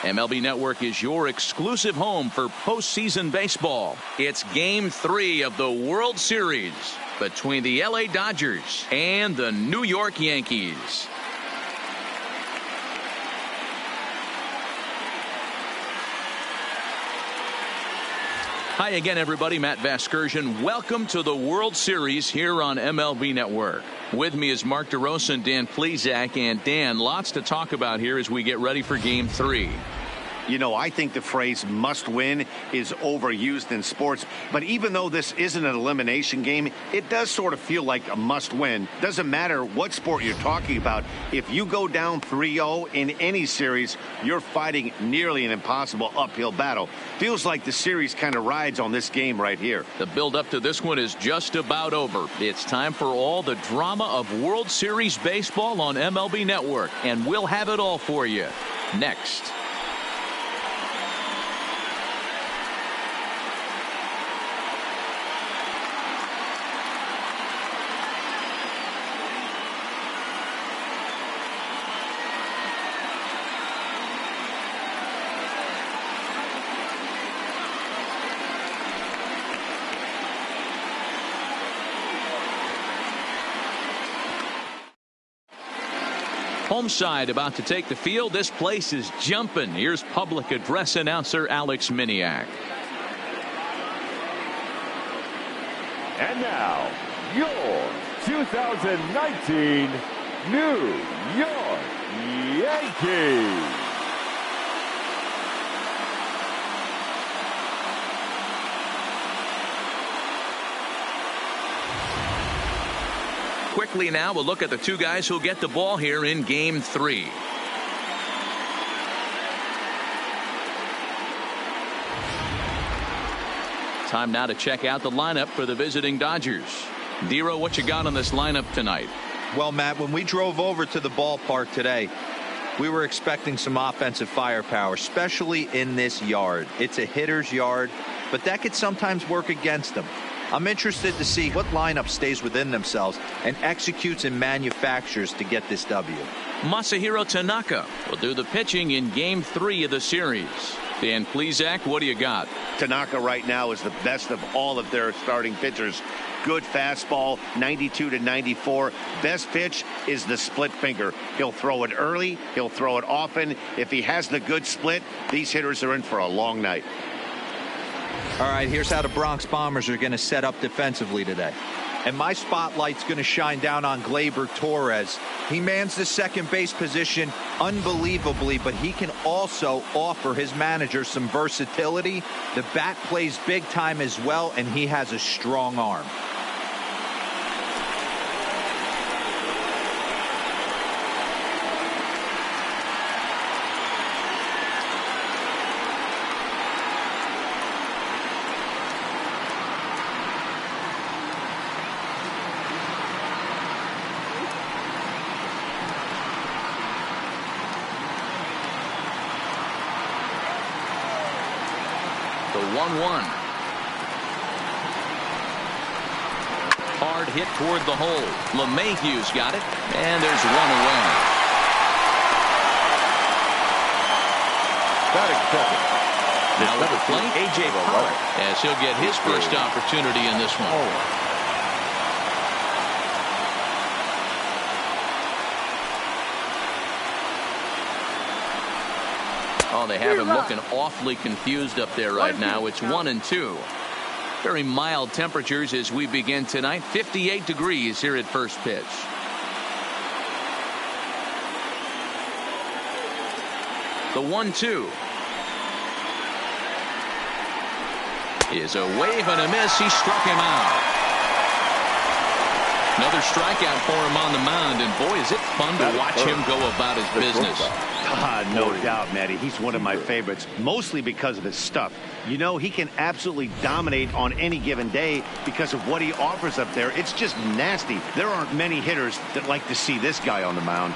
MLB Network is your exclusive home for postseason baseball. It's Game 3 of the World Series between the LA Dodgers and the New York Yankees. Hi again, everybody. Matt Vasgersian. Welcome to the World Series here on MLB Network. With me is Mark DeRosa and Dan Plesac. And Dan, lots to talk about here as we get ready for Game 3. You know, I think the phrase must win is overused in sports. But even though this isn't an elimination game, it does sort of feel like a must win. Doesn't matter what sport you're talking about. If you go down 3-0 in any series, you're fighting nearly an impossible uphill battle. Feels like the series kind of rides on this game right here. The build up to this one is just about over. It's time for all the drama of World Series baseball on MLB Network. And we'll have it all for you next. Home side about to take the field. This place is jumping. Here's public address announcer Alex Miniak. And now, your 2019 New York Yankees. Quickly now, we'll look at the two guys who'll get the ball here in Game 3. Time now to check out the lineup for the visiting Dodgers. Dero, what you got on this lineup tonight? Well, Matt, when we drove over to the ballpark today, we were expecting some offensive firepower, especially in this yard. It's a hitter's yard, but that could sometimes work against them. I'm interested to see what lineup stays within themselves and executes and manufactures to get this W. Masahiro Tanaka will do the pitching in Game 3 of the series. Dan Plesac, what do you got? Tanaka right now is the best of all of their starting pitchers. Good fastball, 92 to 94. Best pitch is the split finger. He'll throw it early. He'll throw it often. If he has the good split, these hitters are in for a long night. All right, here's how the Bronx Bombers are going to set up defensively today. And my spotlight's going to shine down on Gleyber Torres. He mans the second base position unbelievably, but he can also offer his manager some versatility. The bat plays big time as well, and he has a strong arm. The 1-1. Hard hit toward the hole. LeMahieu's got it, and there's one away. Batting second. Now at the plate, A.J. Pollock, as he'll get his first opportunity in this one. Oh, they have him looking awfully confused up there right now. It's 1-2. Very mild temperatures as we begin tonight. 58 degrees here at first pitch. The 1-2 is a wave and a miss. He struck him out. Another strikeout for him on the mound, and boy, is it fun to watch him go about his business. No doubt, Matty. He's one of my favorites, mostly because of his stuff. You know, he can absolutely dominate on any given day because of what he offers up there. It's just nasty. There aren't many hitters that like to see this guy on the mound.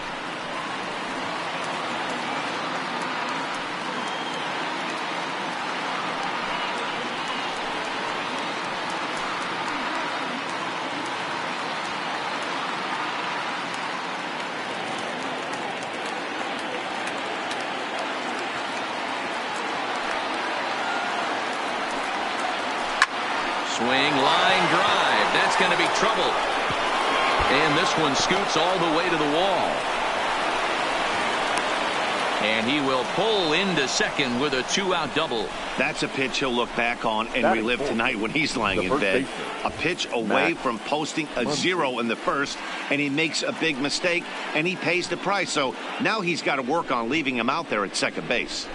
swing, line drive. That's going to be trouble. And this one scoots all the way to the wall. And he will pull into second with a 2-out double. That's a pitch he'll look back on and relive tonight when he's lying in bed. A pitch away from posting a 0 in the first, and he makes a big mistake, and he pays the price. So now he's got to work on leaving him out there at second base.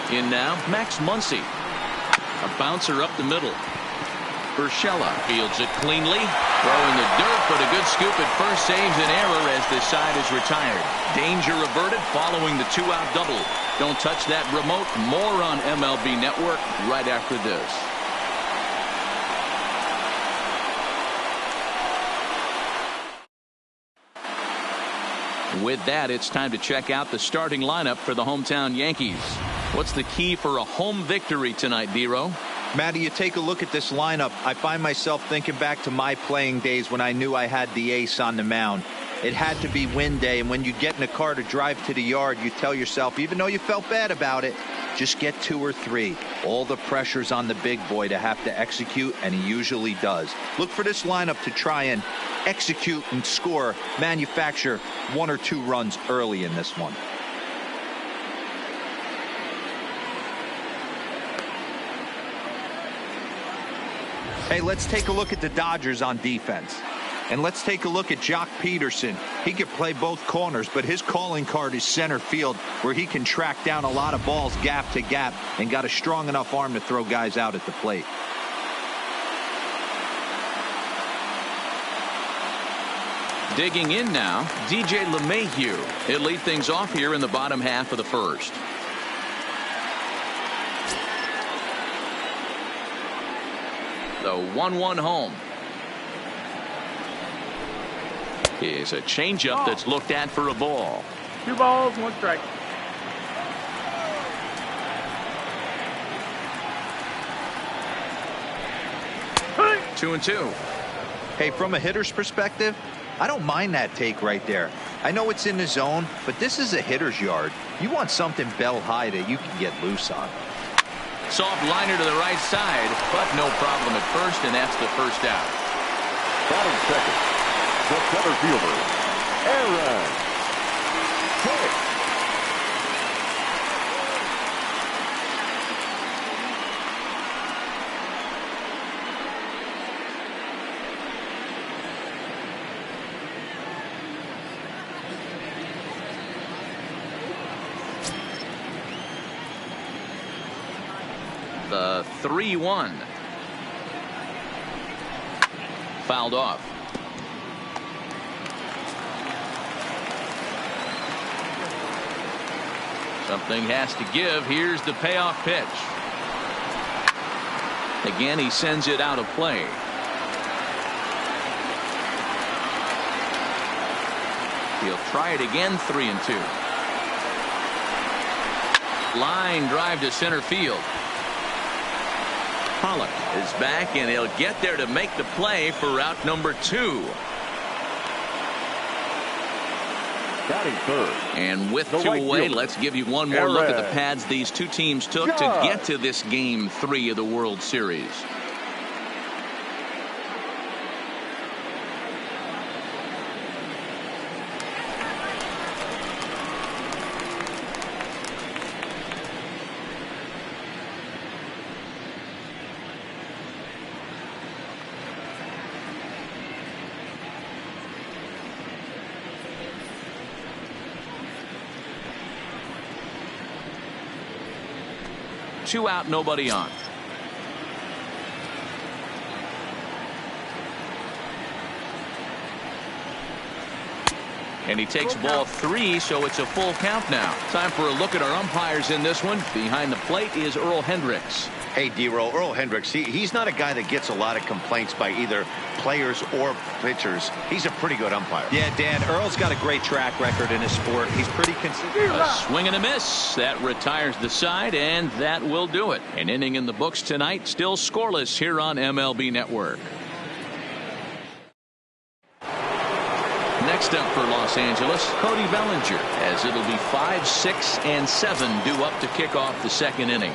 In now, Max Muncy. A bouncer up the middle. Urshela fields it cleanly. Throw in the dirt, but a good scoop at first saves an error as this side is retired. Danger averted following the 2-out double. Don't touch that remote. More on MLB Network right after this. With that, it's time to check out the starting lineup for the hometown Yankees. What's the key for a home victory tonight, D-Row? Matty, you take a look at this lineup. I find myself thinking back to my playing days when I knew I had the ace on the mound. It had to be win day, and when you get in a car to drive to the yard, you tell yourself, even though you felt bad about it, just get 2 or 3. All the pressure's on the big boy to have to execute, and he usually does. Look for this lineup to try and execute and score, manufacture 1 or 2 runs early in this one. Hey, let's take a look at the Dodgers on defense. And let's take a look at Jock Peterson. He can play both corners, but his calling card is center field, where he can track down a lot of balls gap to gap and got a strong enough arm to throw guys out at the plate. Digging in now, DJ LeMahieu. He'll lead things off here in the bottom half of the first. The 1-1 home. Is a changeup that's looked at for a ball. 2 balls, 1 strike. Hey. 2-2. Hey, from a hitter's perspective, I don't mind that take right there. I know it's in the zone, but this is a hitter's yard. You want something bell high that you can get loose on. Soft liner to the right side, but no problem at first, and that's the first out. Batting second, the center fielder, Aaron Hicks. The 3-1. Fouled off. Something has to give. Here's the payoff pitch. Again, he sends it out of play. He'll try it again. 3-2. Line drive to center field. Pollock is back, and he'll get there to make the play for route number 2. Batting third. And with The 2 right away, fielder, let's give you one more look at the Aaron pads these two teams took to get to this game 3 of the World Series. Two out, nobody on. And he takes ball 3, so it's a full count now. Time for a look at our umpires in this one. Behind the plate is Earl Hendricks. Hey, D-Row, Earl Hendricks, he's not a guy that gets a lot of complaints by either players or pitchers. He's a pretty good umpire. Yeah, Dan, Earl's got a great track record in his sport. He's pretty consistent. A swing and a miss. That retires the side, and that will do it. An inning in the books tonight, still scoreless here on MLB Network. Next up for Los Angeles, Cody Bellinger, as it'll be 5, 6, and 7 due up to kick off the second inning.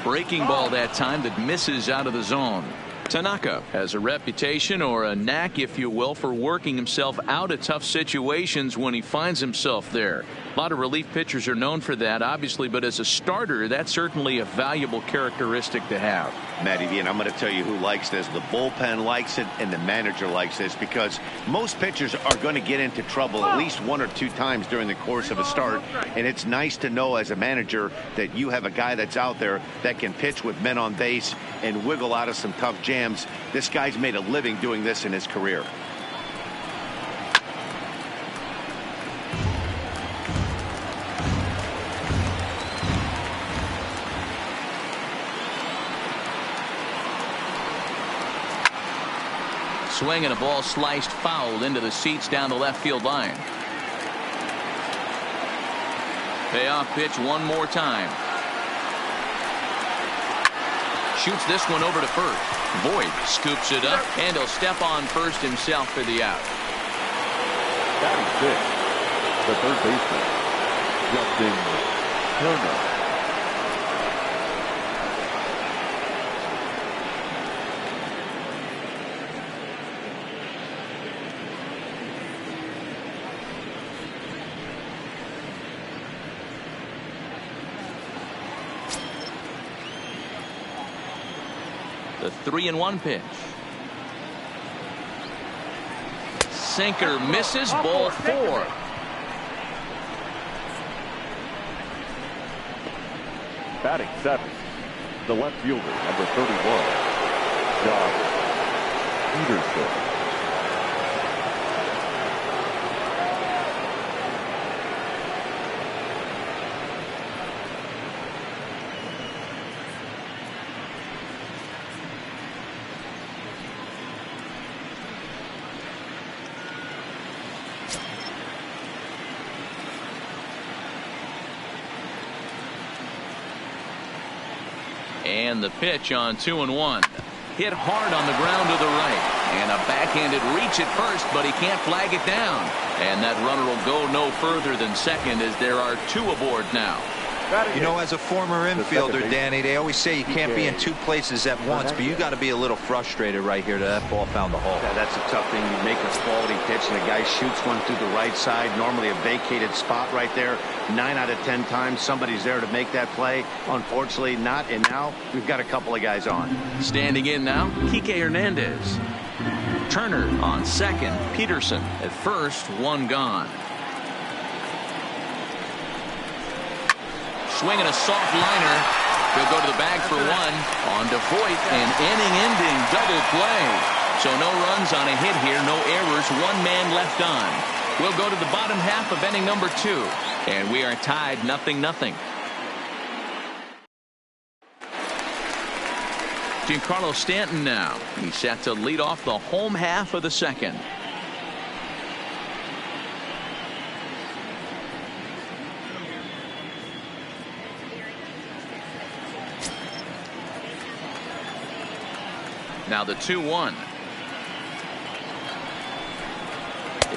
Breaking ball that time that misses out of the zone. Tanaka has a reputation, or a knack if you will, for working himself out of tough situations when he finds himself there. A lot of relief pitchers are known for that, obviously, but as a starter, that's certainly a valuable characteristic to have. Matty V, and I'm going to tell you who likes this. The bullpen likes it, and the manager likes this, because most pitchers are going to get into trouble at least 1 or 2 times during the course of a start, and it's nice to know as a manager that you have a guy that's out there that can pitch with men on base and wiggle out of some tough jams. This guy's made a living doing this in his career. Swing and a ball sliced foul into the seats down the left field line. Payoff pitch one more time. Shoots this one over to first. Voit scoops it up, and he'll step on first himself for the out. Batting fifth, the third baseman, Justin Turner. The 3-1 pitch. Sinker misses, ball 4. Batting seventh, the left fielder, number 31, Josh Peterson. And the pitch on 2-1. Hit hard on the ground to the right. And a backhanded reach at first, but he can't flag it down. And that runner will go no further than second, as there are 2 aboard now. You know, as a former infielder, Danny, they always say you can't be in 2 places at once, but you got to be a little frustrated right here that ball found the hole. Yeah, that's a tough thing. You make a quality pitch and a guy shoots one through the right side, normally a vacated spot right there. 9 out of 10 times somebody's there to make that play. Unfortunately not, and now we've got a couple of guys on. Standing in now, Kike Hernandez. Turner on second, Peterson at first, 1 gone. Swinging a soft liner. He'll go to the bag for 1 on to Voit, an inning-ending double play. So no runs on a hit here, no errors, 1 man left on. We'll go to the bottom half of inning number 2, and we are tied 0-0. Giancarlo Stanton now. He's set to lead off the home half of the second. Now the 2-1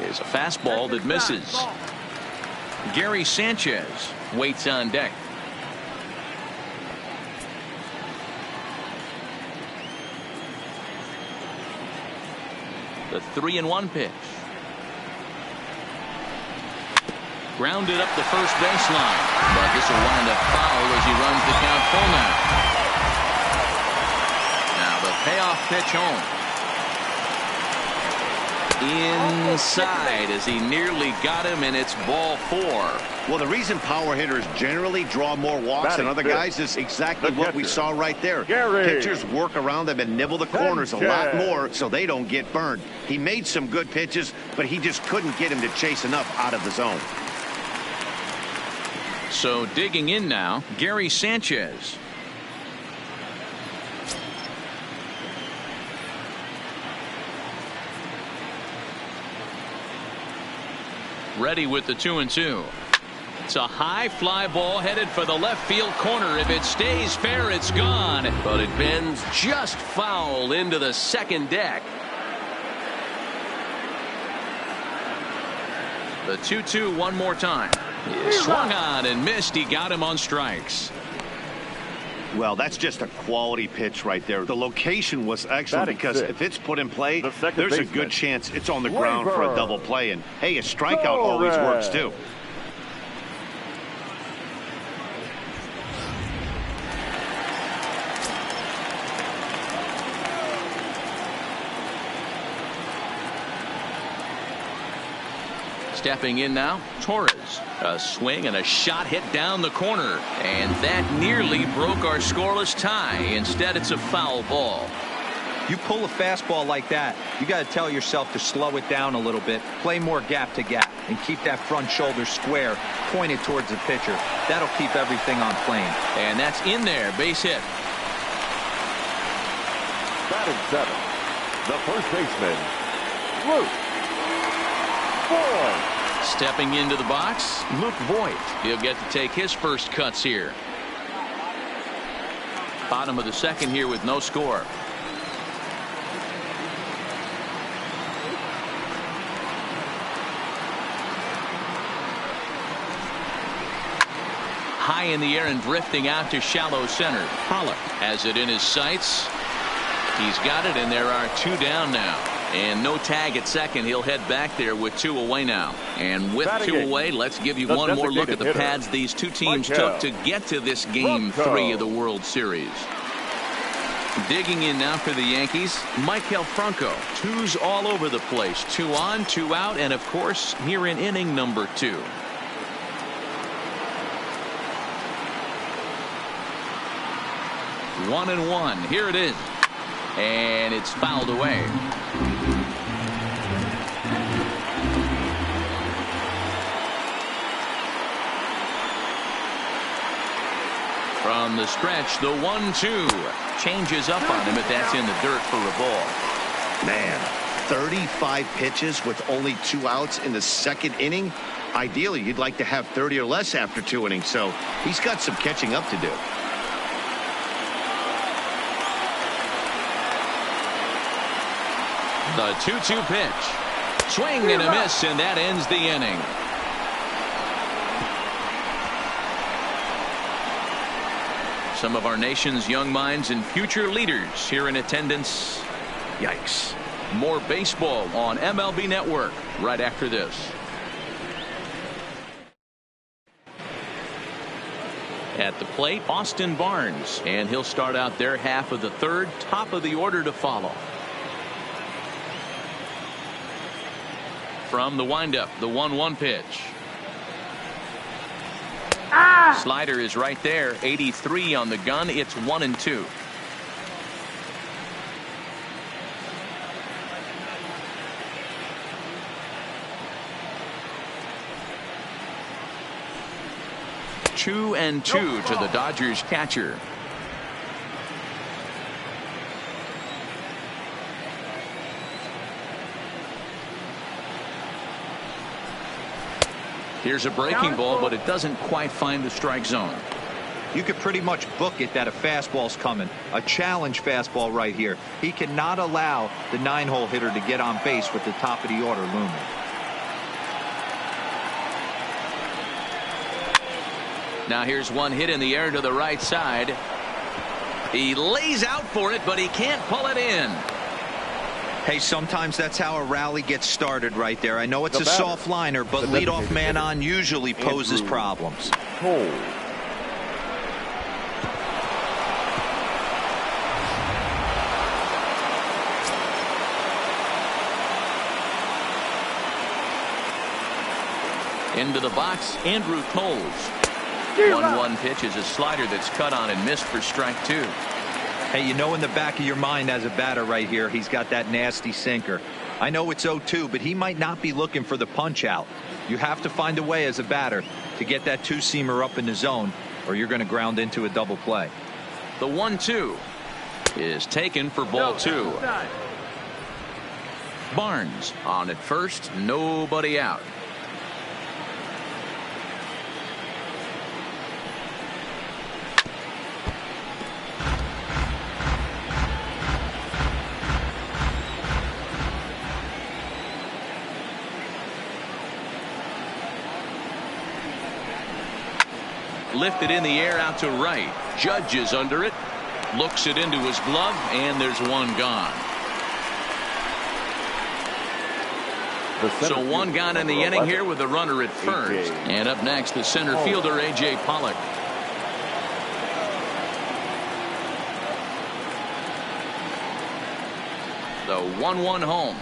is a fastball that misses. Gary Sanchez waits on deck. The 3-1 pitch. Grounded up the first baseline, but this will wind up foul as he runs the count full now. Payoff pitch home. Inside as he nearly got him, and it's ball 4. Well, the reason power hitters generally draw more walks than other guys is exactly what we saw right there. Pitchers work around them and nibble the corners a lot more so they don't get burned. He made some good pitches, but he just couldn't get him to chase enough out of the zone. So digging in now, Gary Sanchez. Ready with the 2-2. It's a high fly ball headed for the left field corner. If it stays fair, it's gone. But it bends just foul into the second deck. The 2-2 one more time. He swung on and missed. He got him on strikes. Well, that's just a quality pitch right there. The location was excellent because if it's put in play, there's a good chance it's on the ground for a double play. And, hey, a strikeout always works, too. Stepping in now, Torres. A swing and a shot hit down the corner. And that nearly broke our scoreless tie. Instead, it's a foul ball. You pull a fastball like that, you got to tell yourself to slow it down a little bit, play more gap to gap, and keep that front shoulder square, pointed towards the pitcher. That'll keep everything on plane. And that's in there, base hit. Batting seven, the first baseman, Luke Voigt. Stepping into the box, Luke Voigt. He'll get to take his first cuts here. Bottom of the second here with no score. High in the air and drifting out to shallow center. Pollock has it in his sights. He's got it, and there are two down now. And no tag at second. He'll head back there with two away now. And with two away, let's give you one more look at the pads these two teams took to get to this Game 3 of the World Series. Digging in now for the Yankees, Maikel Franco. Twos all over the place. 2 on, 2 out, and of course, here in inning number 2. One and one. Here it is. And it's fouled away. From the stretch, the 1-2 changes up on him, but that's in the dirt for a ball. Man, 35 pitches with only 2 outs in the second inning. Ideally, you'd like to have 30 or less after 2 innings, so he's got some catching up to do. The 2-2 pitch. Swing and a miss, and that ends the inning. Some of our nation's young minds and future leaders here in attendance. Yikes. More baseball on MLB Network right after this. At the plate, Austin Barnes, and he'll start out their half of the third. Top of the order to follow. From the windup, the 1-1 pitch. Slider is right there. 83 on the gun. It's 1-2. Two and two to the Dodgers catcher. Here's a breaking ball, but it doesn't quite find the strike zone. You could pretty much book it that a fastball's coming. A challenge fastball right here. He cannot allow the 9-hole hitter to get on base with the top of the order looming. Now here's one hit in the air to the right side. He lays out for it, but he can't pull it in. Hey, sometimes that's how a rally gets started right there. I know it's a soft liner, but leadoff man on usually poses problems. Into the box, Andrew Knowles. 1-1 pitch is a slider that's cut on and missed for strike 2. Hey, you know in the back of your mind as a batter right here, he's got that nasty sinker. I know it's 0-2, but he might not be looking for the punch out. You have to find a way as a batter to get that 2-seamer up in the zone, or you're going to ground into a double play. The 1-2 is taken for ball 2. Barnes on at first, nobody out. lifted in the air out to right. Judge is under it. Looks it into his glove, and there's one gone. So one gone in the inning here with a runner at first. And up next, the center fielder, A.J. Pollock. The 1-1 home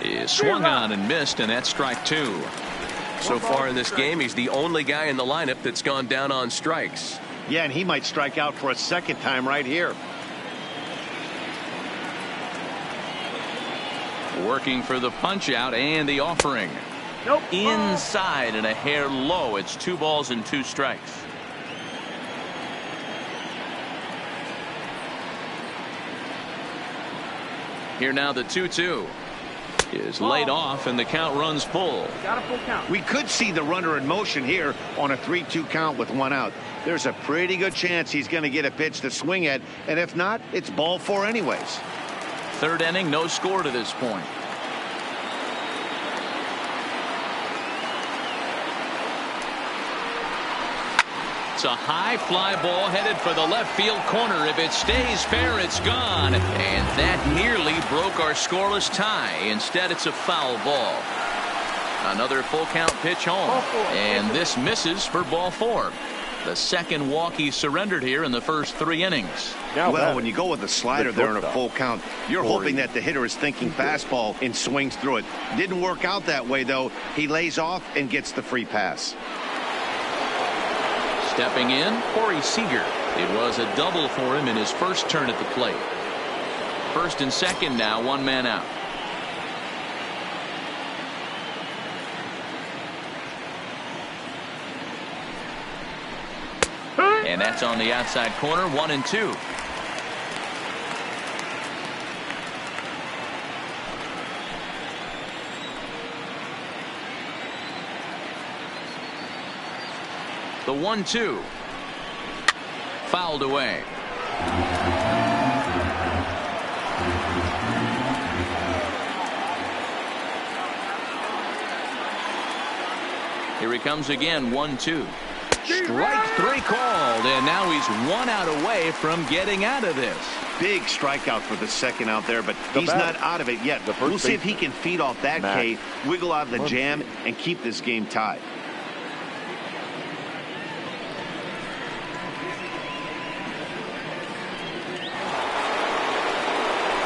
is swung on and missed, and that's strike two. So far in this game, he's the only guy in the lineup that's gone down on strikes. Yeah, and he might strike out for a second time right here. Working for the punch out and the offering. Nope. Inside and a hair low. It's 2 balls and 2 strikes. Here now the 2-2 is laid off, and the count runs full. Got a full count. We could see the runner in motion here on a 3-2 count with 1 out. There's a pretty good chance he's going to get a pitch to swing at, and if not, it's ball 4 anyways. Third inning, no score to this point. It's a high fly ball headed for the left field corner. If it stays fair, it's gone. And that nearly broke our scoreless tie. Instead, it's a foul ball. Another full count pitch home. And this misses for ball 4. The second walk he surrendered here in the first 3 innings. Well, when you go with a slider there in a full count, you're hoping that the hitter is thinking fastball and swings through it. Didn't work out that way, though. He lays off and gets the free pass. Stepping in, Corey Seager. It was a double for him in his first turn at the plate. First and second now, 1 man out. And that's on the outside corner, 1-2. The 1-2 fouled away. Here he comes again, 1-2. Strike 3 called, and now he's 1 out away from getting out of this. Big strikeout for the second out there, but he's not out of it yet. We'll see if he can feed off that K, wiggle out of the jam, and keep this game tied.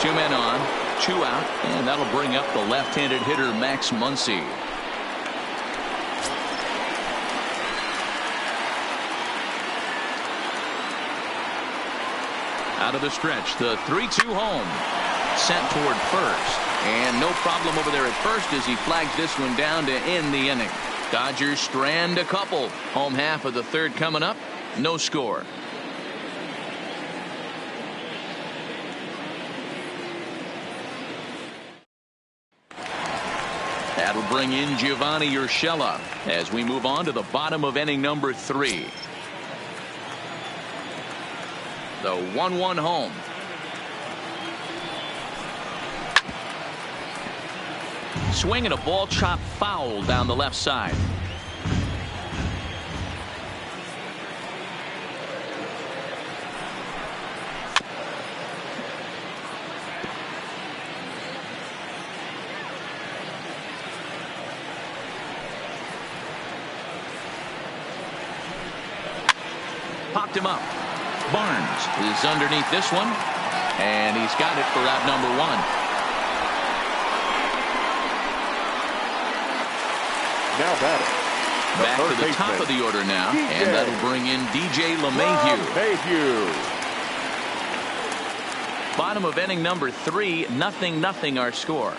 Two men on, 2 out, and that'll bring up the left-handed hitter Max Muncy. Out of the stretch, the 3-2 home. Sent toward first. And no problem over there at first as he flags this one down to end the inning. Dodgers strand a couple. Home half of the third coming up. No score. That'll bring in Giovanni Urshela as we move on to the bottom of inning number 3. The 1-1 home. Swing and a ball chopped foul down the left side. Popped him up. Barnes is underneath this one, and he's got it for out number 1. Now batting. Back to the top of the order now, and that'll bring in DJ LeMahieu. Bottom of inning number 3, 0-0 our score.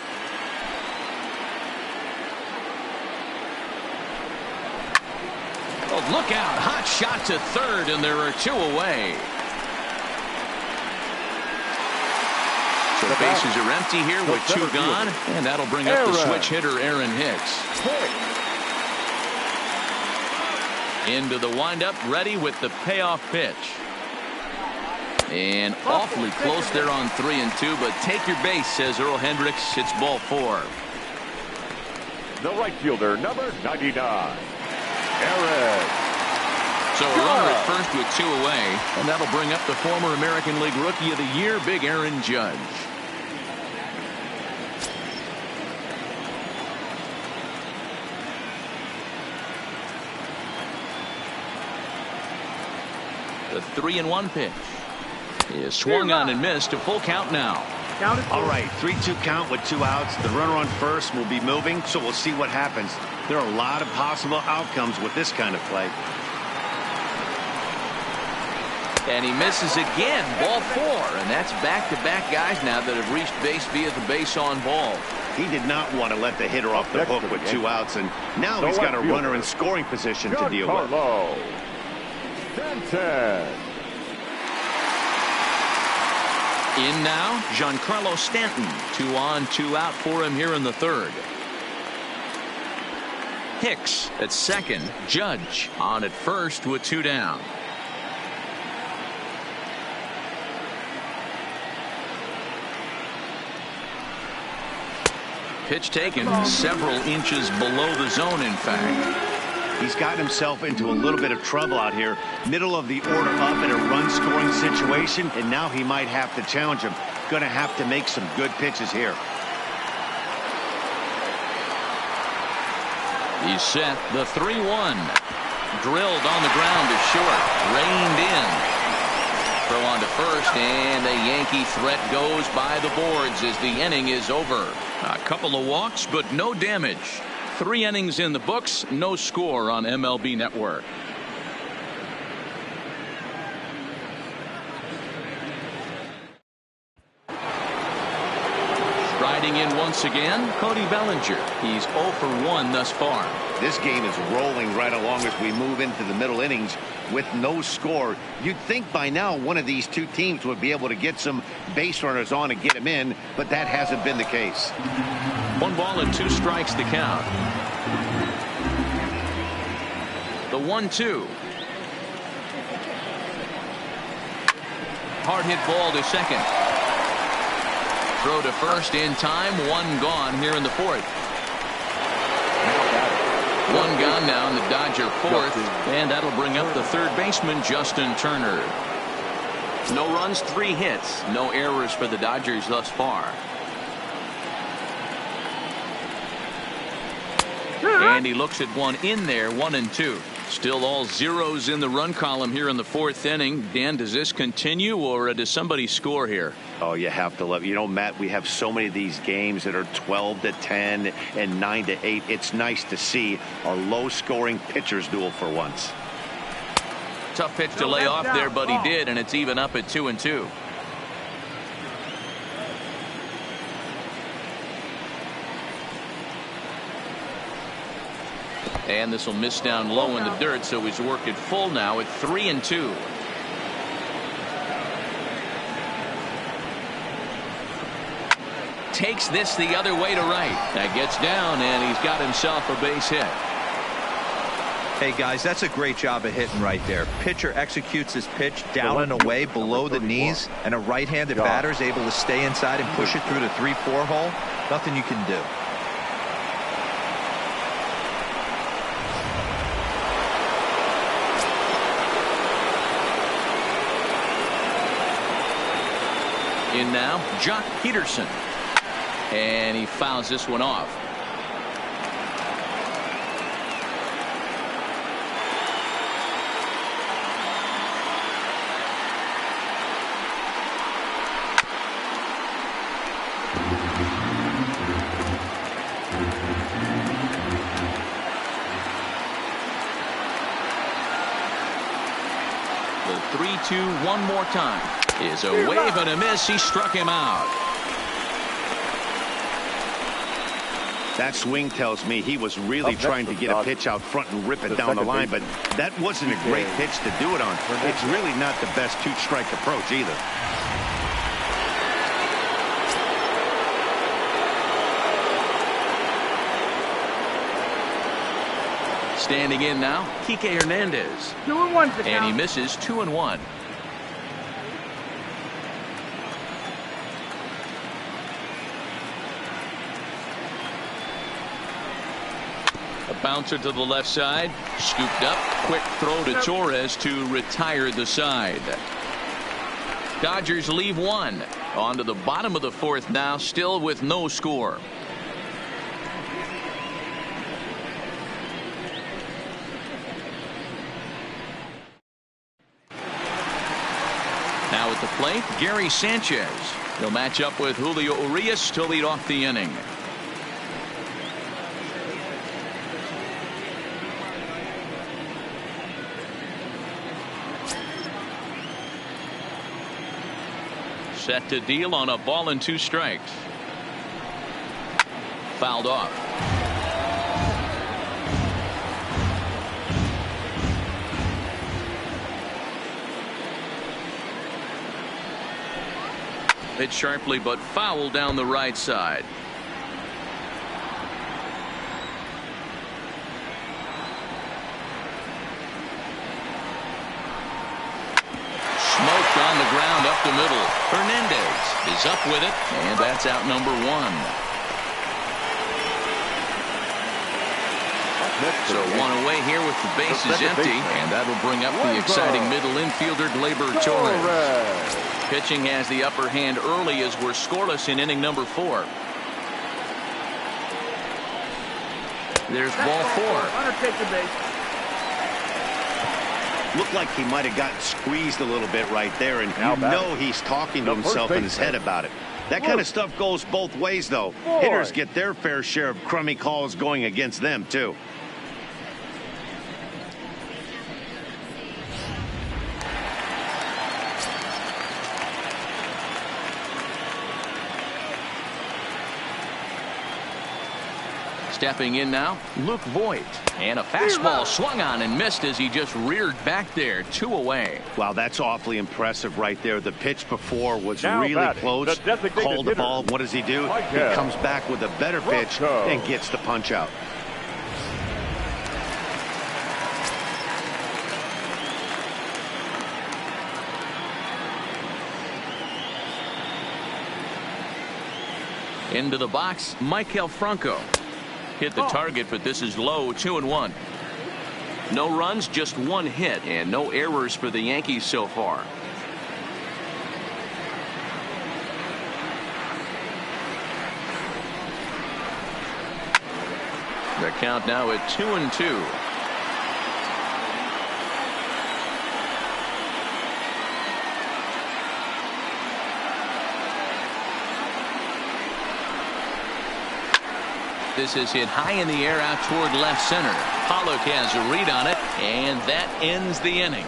Oh, look out. Hot shot to third, and there are 2 away. So bases are empty here with 2 gone, and that'll bring up the switch hitter Aaron Hicks. Into the windup, ready with the payoff pitch. And awfully close there on 3-2, but take your base, says Earl Hendricks. It's ball 4. The right fielder, number 99. Aaron. So a runner at first with 2 away, and that'll bring up the former American League Rookie of the Year, Big Aaron Judge. The 3-1 pitch is swung on and missed. A full count now. All right, 3-2 count with 2 outs. The runner on first will be moving, so we'll see what happens. There are a lot of possible outcomes with this kind of play. And he misses again. Ball 4, and that's back-to-back guys now that have reached base via the base on ball. He did not want to let the hitter off the hook with 2 outs, and now he's got a runner in scoring position to deal with. In now, Giancarlo Stanton. 2 on, 2 out for him here in the 3rd. Hicks at second. Judge on at first with 2 down. Pitch taken several inches below the zone, in fact. He's gotten himself into a little bit of trouble out here. Middle of the order up in a run-scoring situation, and now he might have to challenge him. Going to have to make some good pitches here. He's set. The 3-1. Drilled on the ground to short. Reined in. Throw on to first, and the Yankee threat goes by the boards as the inning is over. A couple of walks, but no damage. 3 innings in the books, no score on MLB Network. Striding in once again, Cody Bellinger. He's 0 for 1 thus far. This game is rolling right along as we move into the middle innings with no score. You'd think by now one of these 2 teams would be able to get some base runners on and get them in, but that hasn't been the case. 1 ball and 2 strikes to count. The 1-2. Hard hit ball to second. Throw to first in time. 1 gone here in the 4th. 1 gone now in the Dodger 4th, and that'll bring up the 3rd baseman, Justin Turner. No runs, 3 hits, no errors for the Dodgers thus far. And he looks at one in there, 1-2. Still all zeros in the run column here in the 4th inning. Dan, does this continue, or does somebody score here? Oh, you have to love it. You know, Matt, we have so many of these games that are 12-10 and 9-8. It's nice to see a low-scoring pitcher's duel for once. Tough pitch to lay off there, but he did, and it's even up at 2-2. And this will miss down low in the dirt, so he's worked it full now at 3-2. Takes this the other way to right. That gets down, and he's got himself a base hit. Hey, guys, that's a great job of hitting right there. Pitcher executes his pitch down and away below the knees, and a right-handed batter is able to stay inside and push it through the 3-4 hole. Nothing you can do. In now, Jock Peterson. And he fouls this one off. The 3-2 one more time. Is a wave and a miss. He struck him out. That swing tells me he was really trying to get a pitch out front and rip it down the line, but that wasn't a great pitch to do it on. It's really not the best 2-strike approach either. Standing in now, Kike Hernandez. 2-1. And he misses 2-1. bouncer to the left side. Scooped up. Quick throw to Torres to retire the side. Dodgers leave one. On to the bottom of the fourth now, still with no score. Now at the plate, Gary Sanchez. He'll match up with Julio Urias to lead off the inning. Set to deal on a ball and 2 strikes. Fouled off. Hit sharply but foul down the right side. Smoked on the ground up the middle. Hernandez is up with it, and that's out number 1. So 1 away here with the bases empty, and that'll bring up the exciting middle infielder Gleyber Torres. Pitching has the upper hand early as we're scoreless in inning number 4. There's ball 4. Runner take the base. Looked like he might have gotten squeezed a little bit right there, and you know he's talking to himself in his head about it. That kind of stuff goes both ways, though. Hitters get their fair share of crummy calls going against them, too. Stepping in now, Luke Voigt. And a fastball swung on and missed as he just reared back there. 2 away. Wow, that's awfully impressive right there. The pitch before was really close. Called the ball. What does he do? He comes back with a better pitch and gets the punch out. Into the box, Michael Franco. Hit the target, but this is low. 2-1. No runs, just 1 hit, and no errors for the Yankees so far. The count now at 2-2. This is hit high in the air out toward left center. Pollock has a read on it, and that ends the inning.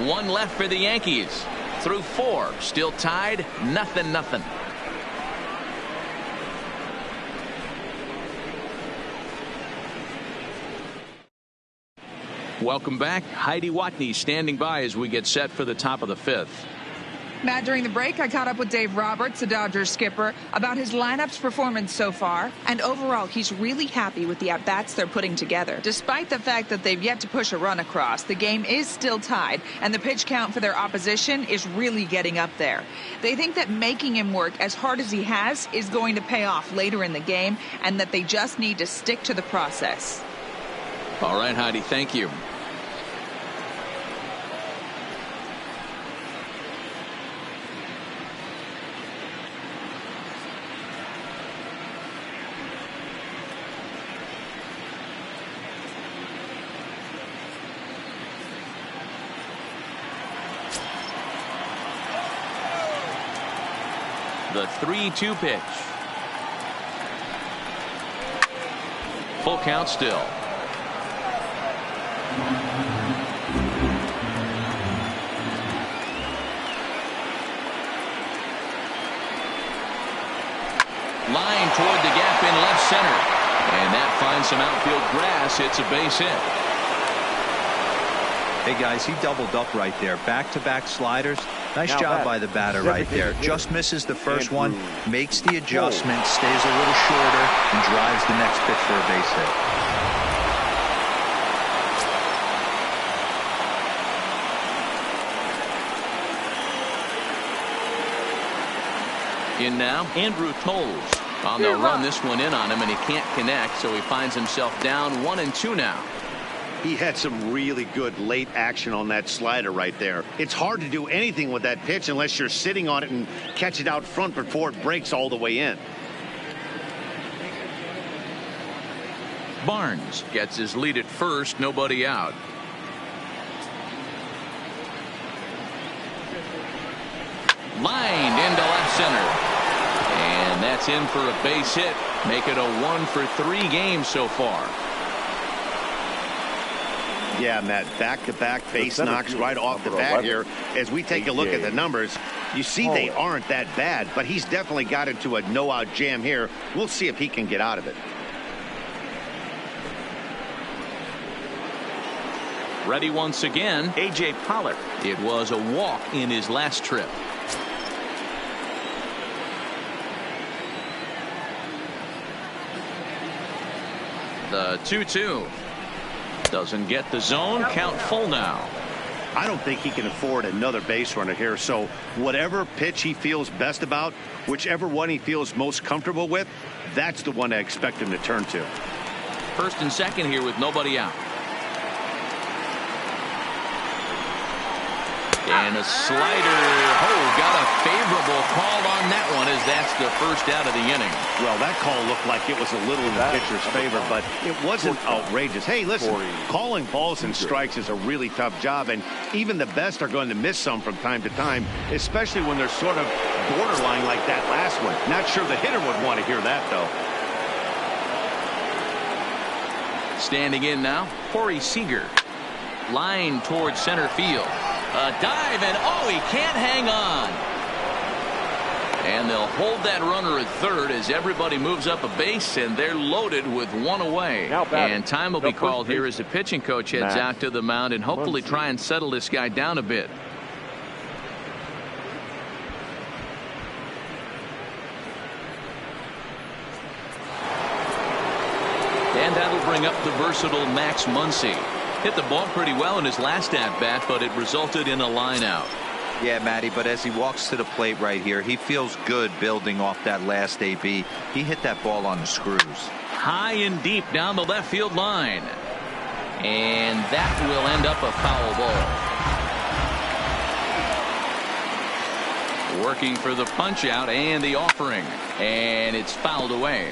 1 left for the Yankees. Through 4, still tied, 0-0. Welcome back. Heidi Watney standing by as we get set for the top of the 5th. Matt, during the break, I caught up with Dave Roberts, the Dodgers skipper, about his lineup's performance so far. And overall, he's really happy with the at-bats they're putting together. Despite the fact that they've yet to push a run across, the game is still tied, and the pitch count for their opposition is really getting up there. They think that making him work as hard as he has is going to pay off later in the game, and that they just need to stick to the process. All right, Heidi, thank you. The 3-2 pitch. Full count still. Line toward the gap in left center. And that finds some outfield grass. It's a base hit. Hey, guys, he doubled up right there. Back-to-back sliders. Nice job by the batter right there. Just misses the first one, makes the adjustment, stays a little shorter, and drives the next pitch for a base hit. In now, Andrew Toles. Well, they'll run this one in on him, and he can't connect, so he finds himself down 1-2 now. He had some really good late action on that slider right there. It's hard to do anything with that pitch unless you're sitting on it and catch it out front before it breaks all the way in. Barnes gets his lead at first, nobody out. Lined into left center. And that's in for a base hit. Make it a 1-for-3 game so far. Yeah, Matt, back-to-back base knocks right off the bat here. As we take a look at the numbers, you see they aren't that bad, but he's definitely got into a no-out jam here. We'll see if he can get out of it. Ready once again, A.J. Pollock. It was a walk in his last trip. The 2-2. Doesn't get the zone. Count full now. I don't think he can afford another base runner here, so whatever pitch he feels best about, whichever one he feels most comfortable with, that's the one I expect him to turn to. First and second here with nobody out. And a slider. Oh, got a favorable call on that one, as that's the first out of the inning. Well, that call looked like it was a little in the pitcher's favor, but it wasn't outrageous. Hey, listen, calling balls and strikes is a really tough job, and even the best are going to miss some from time to time, especially when they're sort of borderline like that last one. Not sure the hitter would want to hear that, though. Standing in now, Corey Seager. Line towards center field. A dive, and oh, he can't hang on. And they'll hold that runner at third as everybody moves up a base, and they're loaded with one away. And time will be called here as the pitching coach heads out to the mound and hopefully try and settle this guy down a bit. And that'll bring up the versatile Max Muncy. Hit the ball pretty well in his last at-bat, but it resulted in a line out. Yeah, Matty, but as he walks to the plate right here, he feels good building off that last AB. He hit that ball on the screws. High and deep down the left field line. And that will end up a foul ball. Working for the punch out and the offering. And it's fouled away.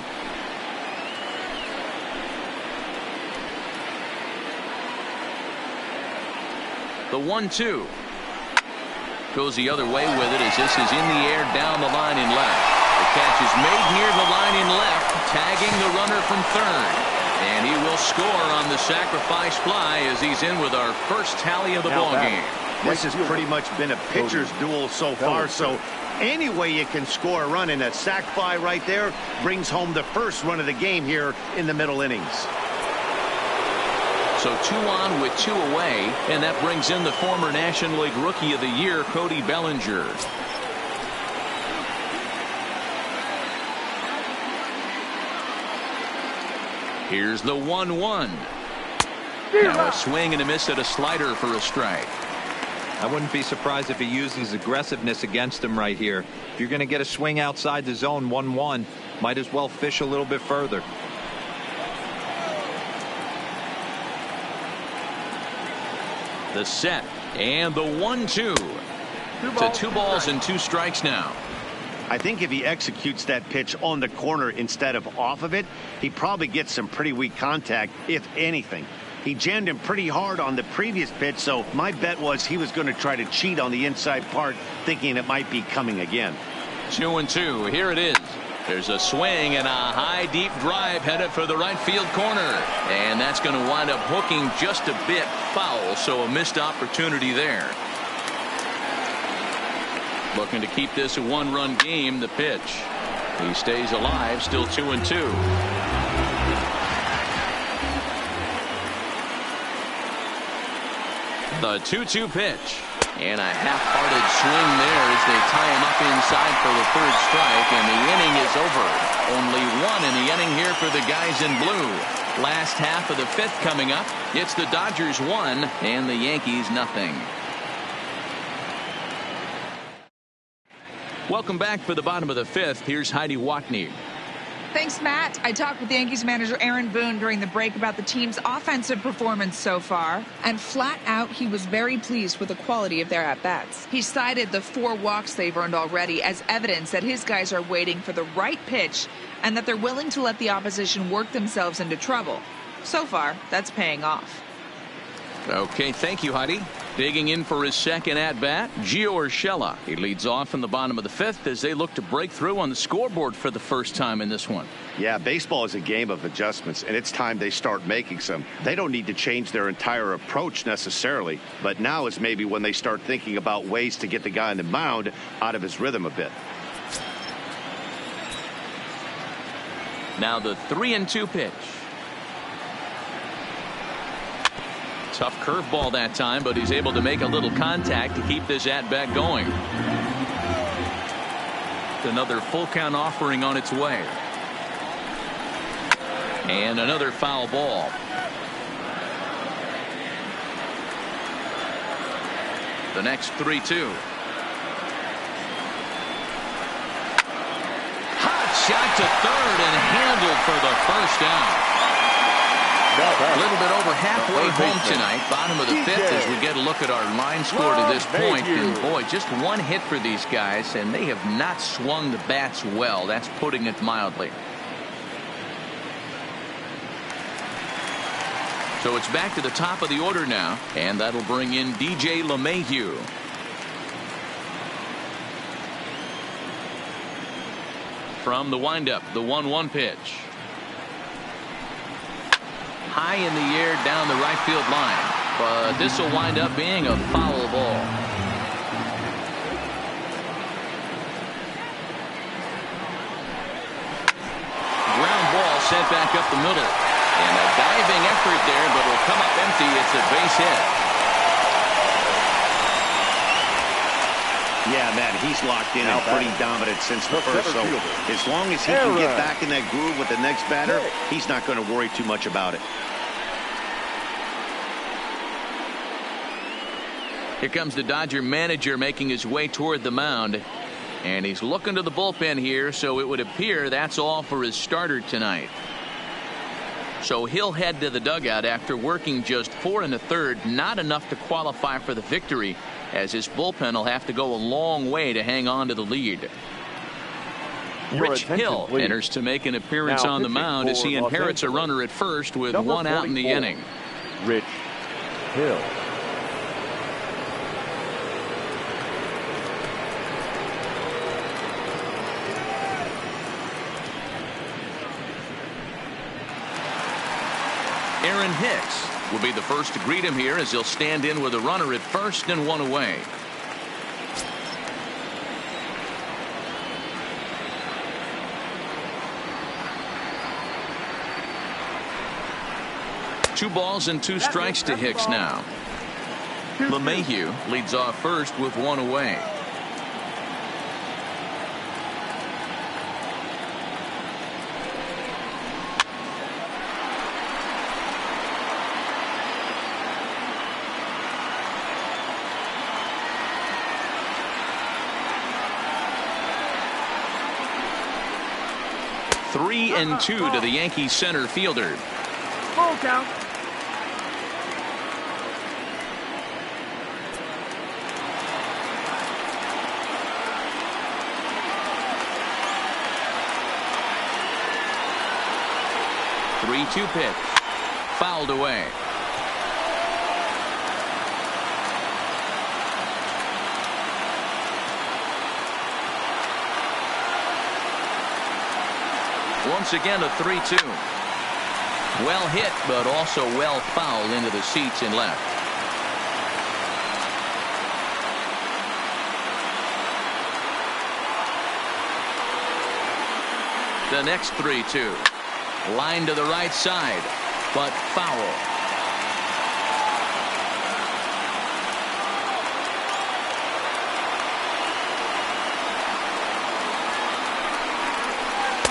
The 1-2 goes the other way with it as this is in the air down the line in left. The catch is made near the line in left, tagging the runner from third. And he will score on the sacrifice fly as he's in with our first tally of the ball game. This has pretty much been a pitcher's duel so far, so any way you can score a run, and a sac fly right there brings home the first run of the game here in the middle innings. So 2 on with 2 away, and that brings in the former National League Rookie of the Year, Cody Bellinger. Here's the 1-1. Now a swing and a miss at a slider for a strike. I wouldn't be surprised if he uses aggressiveness against him right here. If you're going to get a swing outside the zone 1-1, might as well fish a little bit further. The set and the 1-2 to 2 balls and 2 strikes now. I think if he executes that pitch on the corner instead of off of it, he probably gets some pretty weak contact, if anything. He jammed him pretty hard on the previous pitch, so my bet was he was going to try to cheat on the inside part, thinking it might be coming again. 2-2. Here it is. There's a swing and a high deep drive headed for the right field corner, and that's going to wind up hooking just a bit foul, so a missed opportunity there. Looking to keep this a 1-run game. The pitch, he stays alive, still 2-2. The 2-2 pitch. And a half-hearted swing there as they tie him up inside for the 3rd strike, and the inning is over. Only 1 in the inning here for the guys in blue. Last half of the 5th coming up. It's the Dodgers 1 and the Yankees nothing. Welcome back for the bottom of the 5th. Here's Heidi Watney. Thanks, Matt. I talked with Yankees manager Aaron Boone during the break about the team's offensive performance so far, and flat out, he was very pleased with the quality of their at-bats. He cited the 4 walks they've earned already as evidence that his guys are waiting for the right pitch and that they're willing to let the opposition work themselves into trouble. So far, that's paying off. Okay, thank you, Heidi. Digging in for his second at-bat, Gio Urshela. He leads off in the bottom of the 5th as they look to break through on the scoreboard for the first time in this one. Yeah, baseball is a game of adjustments, and it's time they start making some. They don't need to change their entire approach necessarily, but now is maybe when they start thinking about ways to get the guy on the mound out of his rhythm a bit. Now the 3-2 pitch. Tough curveball that time, but he's able to make a little contact to keep this at-bat going. Another full count offering on its way. And another foul ball. The next 3-2. Hot shot to third and handled for the first down. A little bit over halfway home tonight, bottom of the 5th, as we get a look at our line score to this point. And boy, just one hit for these guys, and they have not swung the bats well. That's putting it mildly. So it's back to the top of the order now, and that'll bring in DJ LeMahieu. From the windup, the 1-1 pitch. High in the air down the right field line, but this will wind up being a foul ball. Ground ball sent back up the middle, and a diving effort there, but it'll come up empty. It's a base hit. Yeah, man, he's locked in and pretty dominant since the first. So as long as he can get back in that groove with the next batter, he's not going to worry too much about it. Here comes the Dodger manager making his way toward the mound. And he's looking to the bullpen here, so it would appear that's all for his starter tonight. So he'll head to the dugout after working just 4 1/3, not enough to qualify for the victory, as his bullpen will have to go a long way to hang on to the lead. Rich Hill enters to make an appearance on the mound as he inherits a runner at first with 1 out in the inning. Rich Hill. Aaron Hicks will be the first to greet him here as he'll stand in with a runner at first and 1 away. Two balls and 2 strikes to Hicks now. LeMahieu leads off first with 1 away. Three and 2 to the Yankees center fielder. Full count. Three-two pitch. Fouled away. Once again, a 3-2. Well hit, but also well fouled into the seats and left. The next 3-2. Line to the right side, but foul.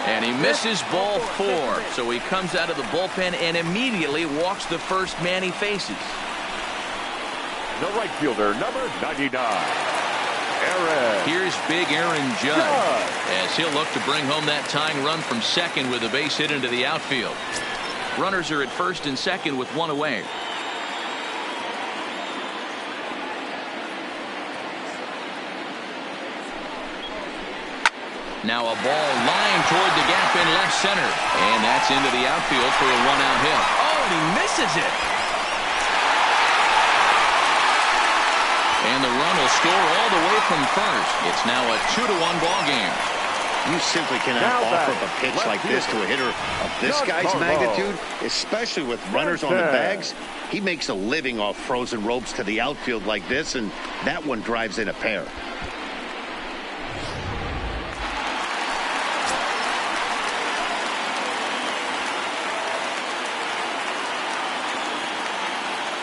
And he misses ball 4, so he comes out of the bullpen and immediately walks the first man he faces. The right fielder, number 99, Here's big Aaron Judge as he'll look to bring home that tying run from second with a base hit into the outfield. Runners are at first and second with one away. Now a ball lined toward the gap in left center. And that's into the outfield for a one-out hit. Oh, and he misses it. And the run will score all the way from first. It's now a 2-1 ball game. You simply cannot offer up a pitch like this to a hitter of this guy's magnitude, especially with runners on the bags. He makes a living off frozen ropes to the outfield like this, and that one drives in a pair.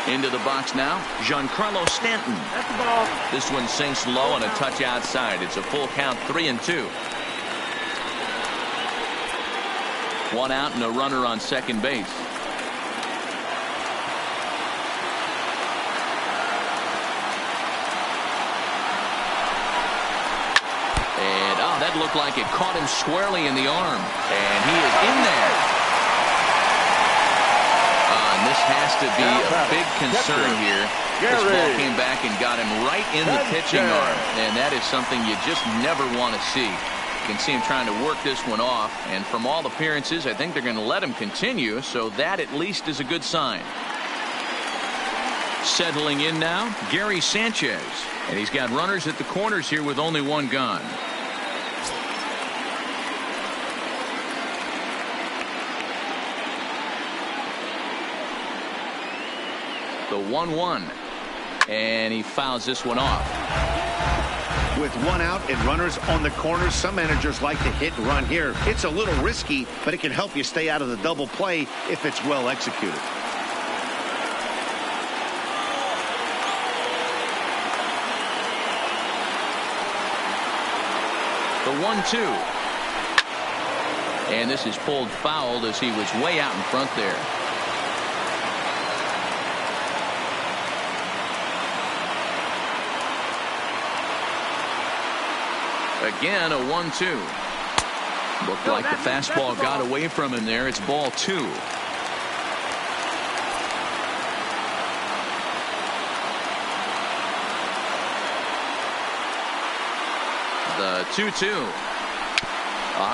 Into the box now, Giancarlo Stanton. That's the ball. This one sinks low and a touch outside. It's a full count, 3-2. One out and a runner on second base. And that looked like it caught him squarely in the arm. And he is in there. And this has to be a big concern here. This ball came back and got him right in the pitching arm. And that is something you just never want to see. You can see him trying to work this one off. And from all appearances, I think they're going to let him continue. So that at least is a good sign. Settling in now, Gary Sanchez. And he's got runners at the corners here with only one gone. The 1-1. And he fouls this one off. With one out and runners on the corners, some managers like to hit and run here. It's a little risky, but it can help you stay out of the double play if it's well executed. The 1-2. And this is pulled fouled as he was way out in front there. Again, a 1-2. Looked like the fastball got away from him there. It's ball 2. The 2-2.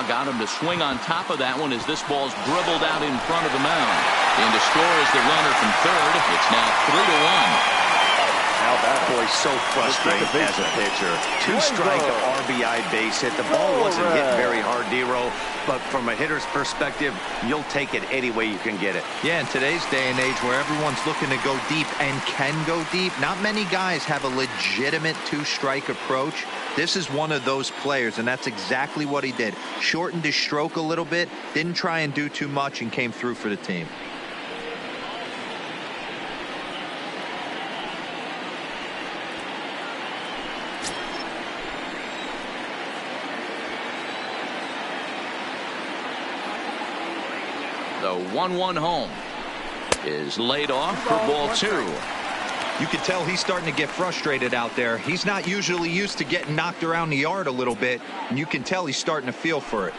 Got him to swing on top of that one as this ball's dribbled out in front of the mound. And to score is the runner from third. It's now 3-1. Now that boy's so frustrating as a pitcher. Two-strike RBI base hit. The ball wasn't hit very hard, Dero, but from a hitter's perspective, you'll take it any way you can get it. Yeah, in today's day and age where everyone's looking to go deep and can go deep, not many guys have a legitimate two-strike approach. This is one of those players, and that's exactly what he did. Shortened his stroke a little bit, didn't try and do too much, and came through for the team. The 1-1 home is laid off for ball 2. You can tell he's starting to get frustrated out there. He's not usually used to getting knocked around the yard a little bit, and you can tell he's starting to feel for it.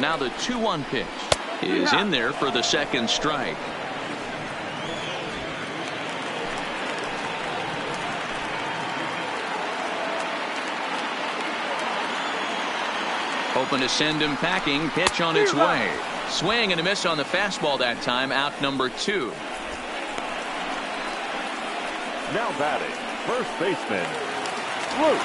Now the 2-1 pitch is in there for the second strike. Hoping to send him packing. Pitch on its way. Swing and a miss on the fastball that time. Out number 2. Now batting, first baseman, Luke.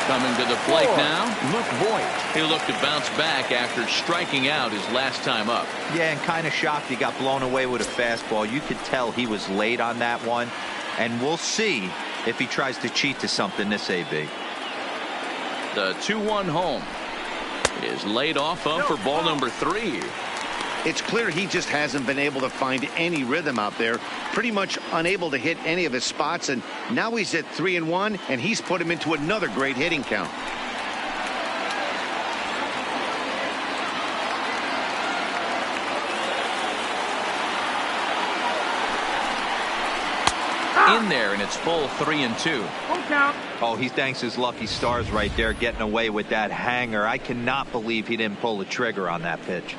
Coming to the plate now, Luke Voigt. He'll look to bounce back after striking out his last time up. Yeah, and kind of shocked he got blown away with a fastball. You could tell he was late on that one. And we'll see if he tries to cheat to something this AB. The 2-1 home is laid off of for ball number 3. It's clear he just hasn't been able to find any rhythm out there. Pretty much unable to hit any of his spots, and now he's at 3-1, and he's put him into another great hitting count. in there, and it's full 3-2. Full count. Oh, he thanks his lucky stars right there getting away with that hanger. I cannot believe he didn't pull the trigger on that pitch.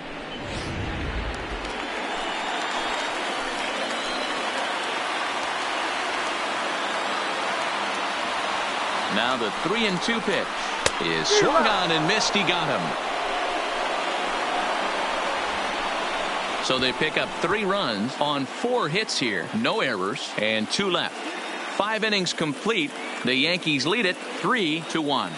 Now the 3-2 pitch is swung on and missed. He got him. So they pick up 3 runs on 4 hits here. No errors and 2 left. 5 innings complete. The Yankees lead it 3-1.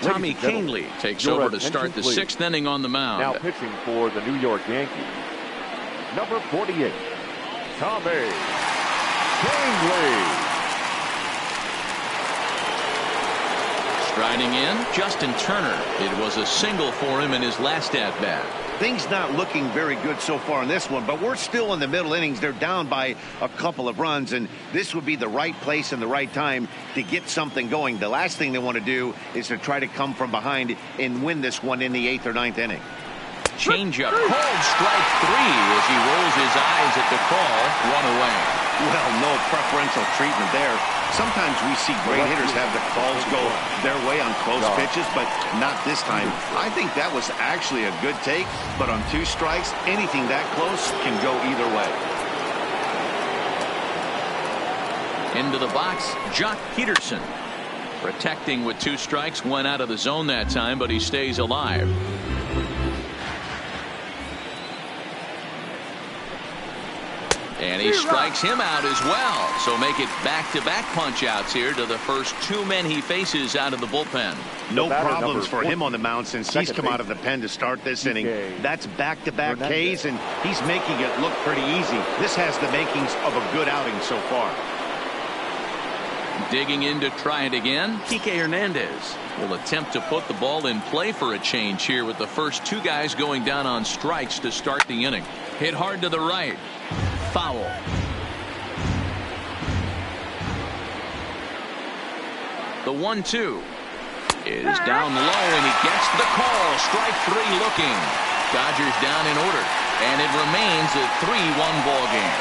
Tommy Kahnle takes over to start the 6th inning on the mound. Now pitching for the New York Yankees, number 48, Tommy Kahnle. Striding in, Justin Turner. It was a single for him in his last at-bat. Things not looking very good so far in this one, but we're still in the middle innings. They're down by a couple of runs, and this would be the right place and the right time to get something going. The last thing they want to do is to try to come from behind and win this one in the 8th or 9th inning. Changeup, called strike 3 as he rolls his eyes at the call. 1 away. Well, no preferential treatment there. Sometimes we see great hitters have the calls go their way on close pitches, but not this time. I think that was actually a good take, but on 2 strikes, anything that close can go either way. Into the box, Jock Peterson. Protecting with 2 strikes, went out of the zone that time, but he stays alive. And he strikes him out as well. So make it back-to-back punch-outs here to the first 2 men he faces out of the bullpen. No problems for him on the mound since he's come out of the pen to start this inning. That's back-to-back Ks, and he's making it look pretty easy. This has the makings of a good outing so far. Digging in to try it again, Kike Hernandez will attempt to put the ball in play for a change here with the first 2 guys going down on strikes to start the inning. Hit hard to the right. Foul. The 1-2 is down low, and he gets the call. Strike 3 looking. Dodgers down in order, and it remains a 3-1 ball game.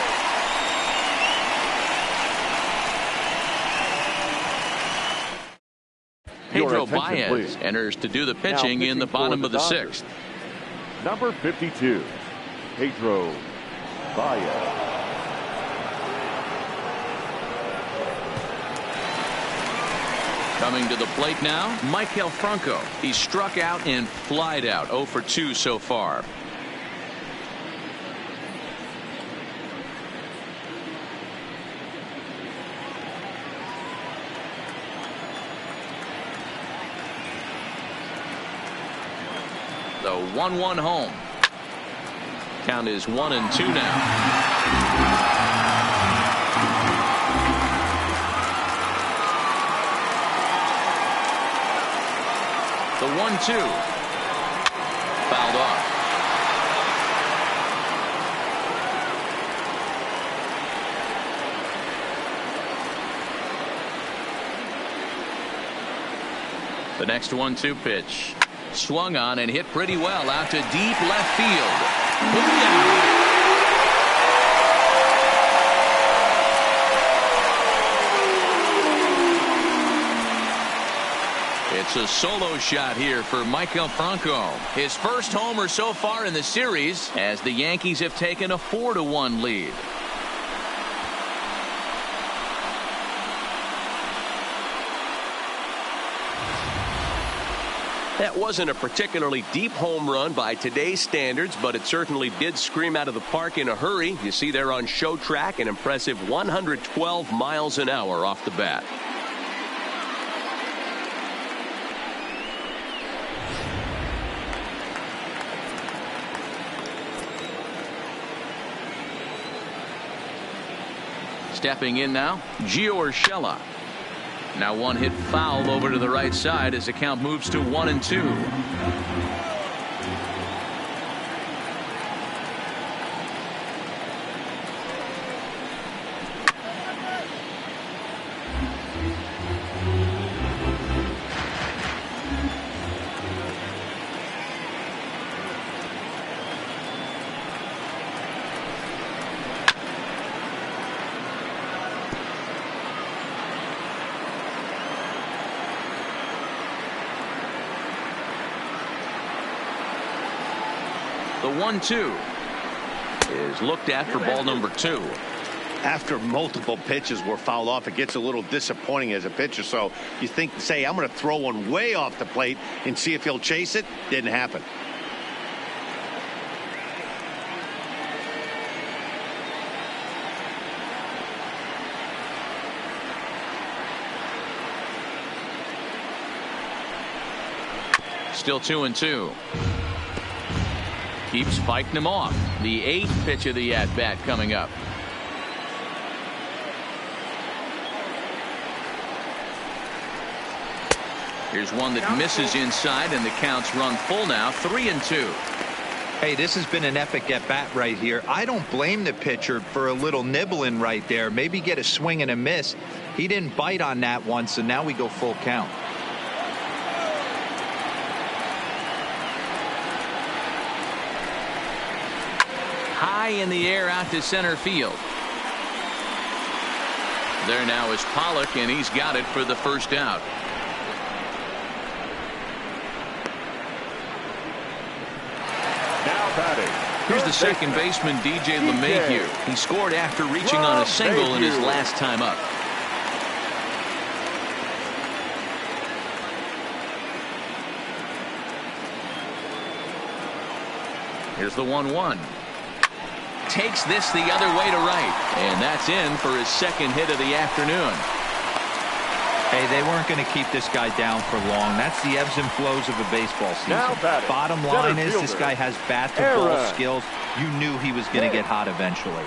Pedro Baez enters to do the pitching in the bottom of the 6th. Number 52, Pedro Baez. Coming to the plate now, Maikel Franco. He's struck out and flied out. 0 for 2 so far. The 1-1 home. Count is 1-2 now. The 1-2 fouled off. The next 1-2 pitch swung on and hit pretty well out to deep left field. Booyah! It's a solo shot here for Maikel Franco. His first homer so far in the series as the Yankees have taken a 4-1 lead. That wasn't a particularly deep home run by today's standards, but it certainly did scream out of the park in a hurry. You see there on show track an impressive 112 miles an hour off the bat. Stepping in now, Gio Urshela. Now one hit foul over to the right side as the count moves to 1-2. The 1-2 is looked at for ball number 2. After multiple pitches were fouled off, it gets a little disappointing as a pitcher. So you think, say, I'm going to throw one way off the plate and see if he'll chase it. Didn't happen. Still 2-2. Keeps fighting him off. The 8th pitch of the at-bat coming up. Here's one that misses inside, and the count's run full now. 3-2. Hey, this has been an epic at-bat right here. I don't blame the pitcher for a little nibbling right there. Maybe get a swing and a miss. He didn't bite on that one, so now we go full count. High in the air out to center field. There now is Pollock, and he's got it for the first out. Now batting. Here's the second baseman, DJ LeMahieu. He scored after reaching on a single in his last time up. Here's the 1-1. Takes this the other way to right, and that's in for his second hit of the afternoon. Hey, they weren't going to keep this guy down for long. That's the ebbs and flows of a baseball season. Bottom line is this guy has bat-to-ball skills. You knew he was going to get hot eventually.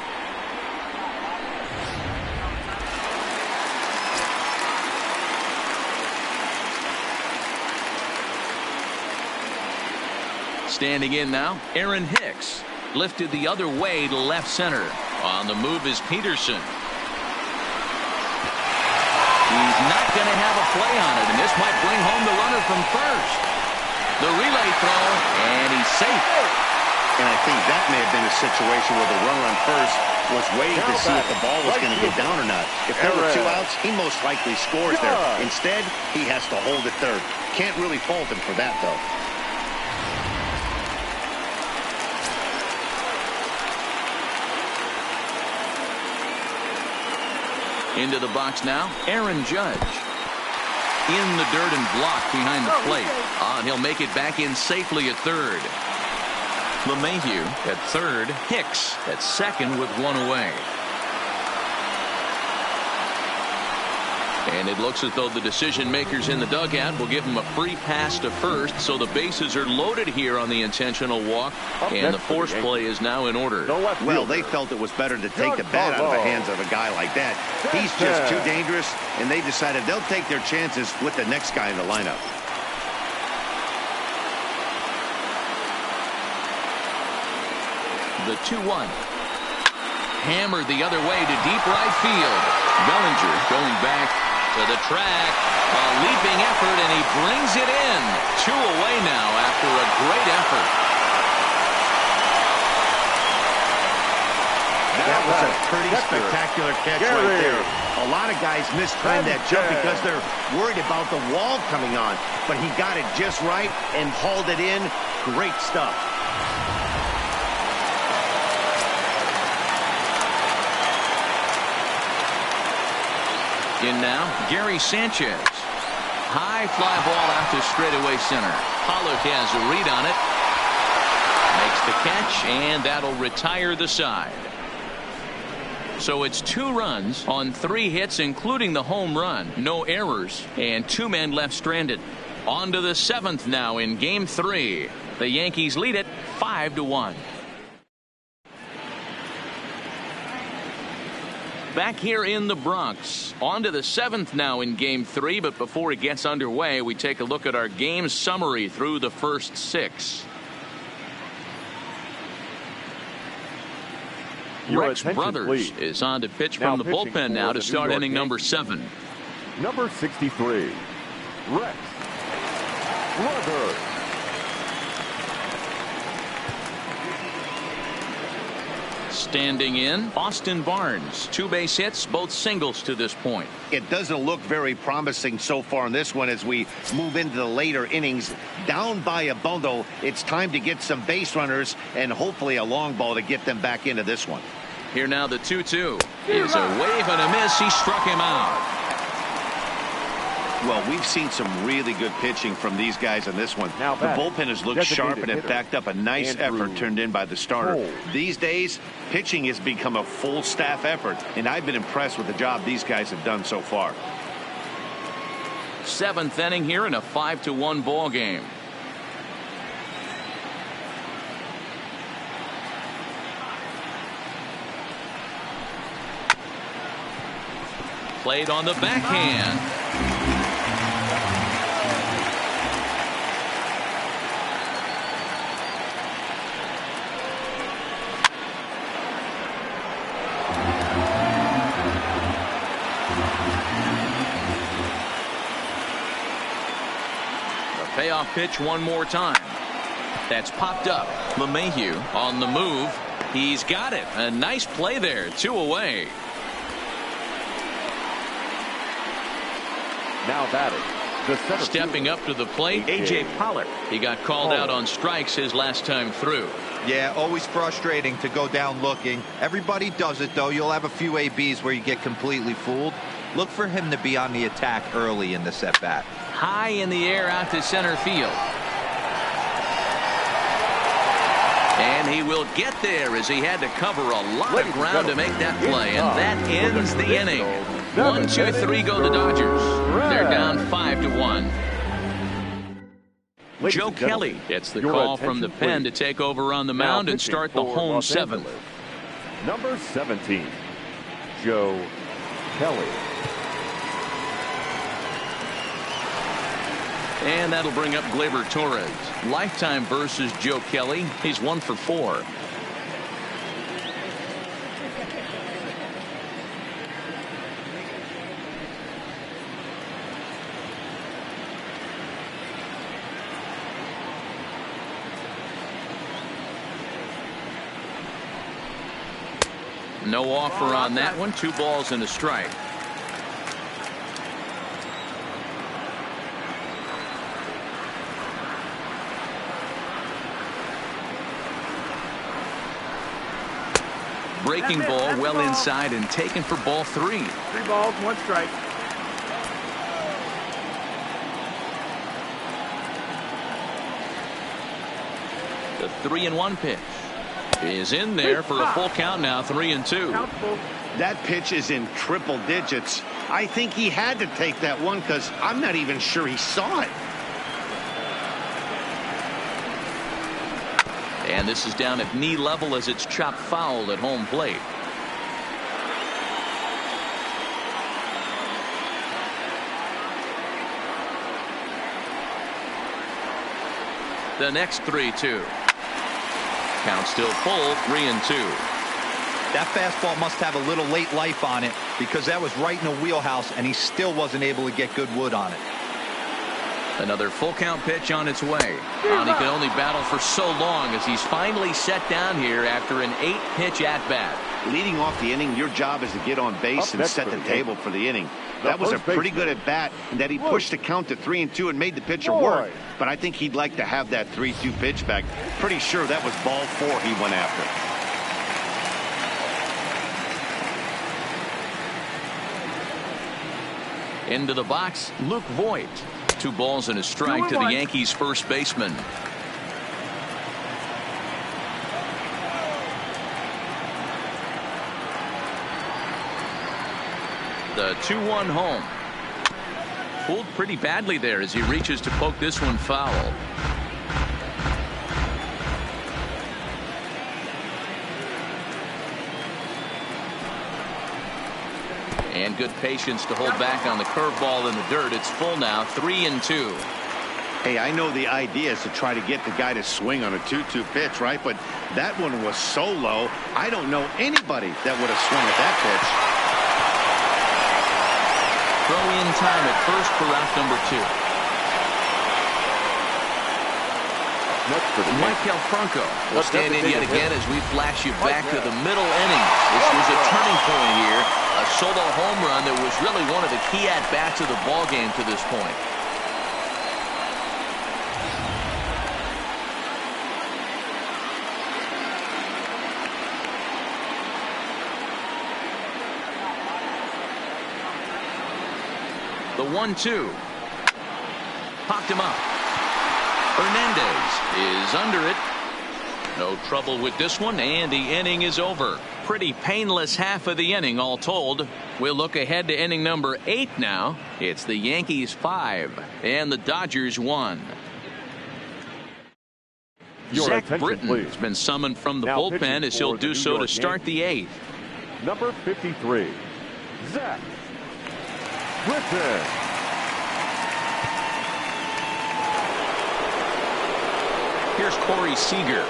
Standing in now, Aaron Hicks. Lifted the other way to left center. On the move is Peterson. He's not going to have a play on it, and this might bring home the runner from first. The relay throw, and he's safe. And I think that may have been a situation where the runner on first was waiting to see if the ball was going to get down or not. If there were 2 outs, he most likely scores there. Instead, he has to hold it third. Can't really fault him for that, though. Into the box now, Aaron Judge. In the dirt and blocked behind the plate. And he'll make it back in safely at third. LeMahieu at third. Hicks at second with one away. And it looks as though the decision makers in the dugout will give him a free pass to first, so the bases are loaded here on the intentional walk, and the force play is now in order. Well, they felt it was better to take the bat out of the hands of a guy like that. He's just too dangerous, and they decided they'll take their chances with the next guy in the lineup. The 2-1. Hammered the other way to deep right field. Bellinger going back to the track. A leaping effort, and he brings it in. 2 away now after a great effort. That was a pretty spectacular catch right there. A lot of guys mistrend that jump because they're worried about the wall coming on. But he got it just right and hauled it in. Great stuff. In now, Gary Sanchez. High fly ball out to straightaway center. Pollock has a read on it. Makes the catch, and that'll retire the side. So it's 2 runs on 3 hits, including the home run. No errors, and 2 men left stranded. On to the 7th now in Game 3. The Yankees lead it 5-1. Back here in the Bronx. On to the 7th now in Game 3, but before it gets underway, we take a look at our game summary through the first 6. Rex Brothers is on to pitch from the bullpen now to start inning number 7. Number 63, Rex Brothers. Standing in, Austin Barnes. 2 base hits, both singles to this point. It doesn't look very promising so far in this one as we move into the later innings. Down by a bundle, it's time to get some base runners and hopefully a long ball to get them back into this one. Here now the 2-2. Is a wave and a miss. He struck him out. Well, we've seen some really good pitching from these guys in this one. Now the bullpen has looked sharp and it backed up a nice effort turned in by the starter. These days, pitching has become a full staff effort, and I've been impressed with the job these guys have done so far. 7th inning here in a 5-1 ball game. Played on the backhand. Payoff pitch one more time. That's popped up. LeMahieu on the move. He's got it. A nice play there. 2 away. Now batting. Stepping up to the plate, A.J. Pollard. He got called out on strikes his last time through. Yeah, always frustrating to go down looking. Everybody does it, though. You'll have a few ABs where you get completely fooled. Look for him to be on the attack early in the at-bat. High in the air out to center field. And he will get there as he had to cover a lot of ground to make that play. And that ends the inning. 1, 2, 3 go the Dodgers. They're down 5-1. Joe Kelly gets the call from the pen to take over on the mound and start the home 7th. Number 17, Joe Kelly. And that'll bring up Gleyber Torres. Lifetime versus Joe Kelly. He's 1 for 4. No offer on that one. 2 balls and a strike. Breaking ball well inside and taken for ball 3. 3 balls, 1 strike. The 3-1 pitch is in there for a full count now. 3-2. That pitch is in triple digits. I think he had to take that one because I'm not even sure he saw it. And this is down at knee level as it's chopped foul at home plate. The next 3-2. Count still full. 3-2. That fastball must have a little late life on it because that was right in the wheelhouse and he still wasn't able to get good wood on it. Another full count pitch on its way. And he can only battle for so long as he's finally set down here after an 8-pitch at-bat. Leading off the inning, your job is to get on base and set the table for the inning. That was a pretty good at-bat, and that he pushed the count to 3-2 and made the pitcher work. But I think he'd like to have that 3-2 pitch back. Pretty sure that was ball 4 he went after. Into the box, Luke Voigt. 2 balls and a strike to the Yankees first baseman. The 2-1 home. Pulled pretty badly there as he reaches to poke this one foul. And good patience to hold back on the curveball in the dirt. It's full now. 3-2. Hey, I know the idea is to try to get the guy to swing on a 2-2 pitch, right? But that one was so low, I don't know anybody that would have swung at that pitch. Throw in time at first for out number 2. next for the Yankees. Michael Franco will stand in yet again as we flash you back to the middle innings. This was a turning point here. A solo home run that was really one of the key at-bats of the ballgame to this point. The 1-2. Popped him up. Hernandez is under it. No trouble with this one, and the inning is over. Pretty painless half of the inning, all told. We'll look ahead to inning number 8 now. It's the Yankees 5 and the Dodgers 1. Zach Britton has been summoned from the bullpen as he'll do so to start the 8th. Number 53, Zach Britton. Here's Corey Seager.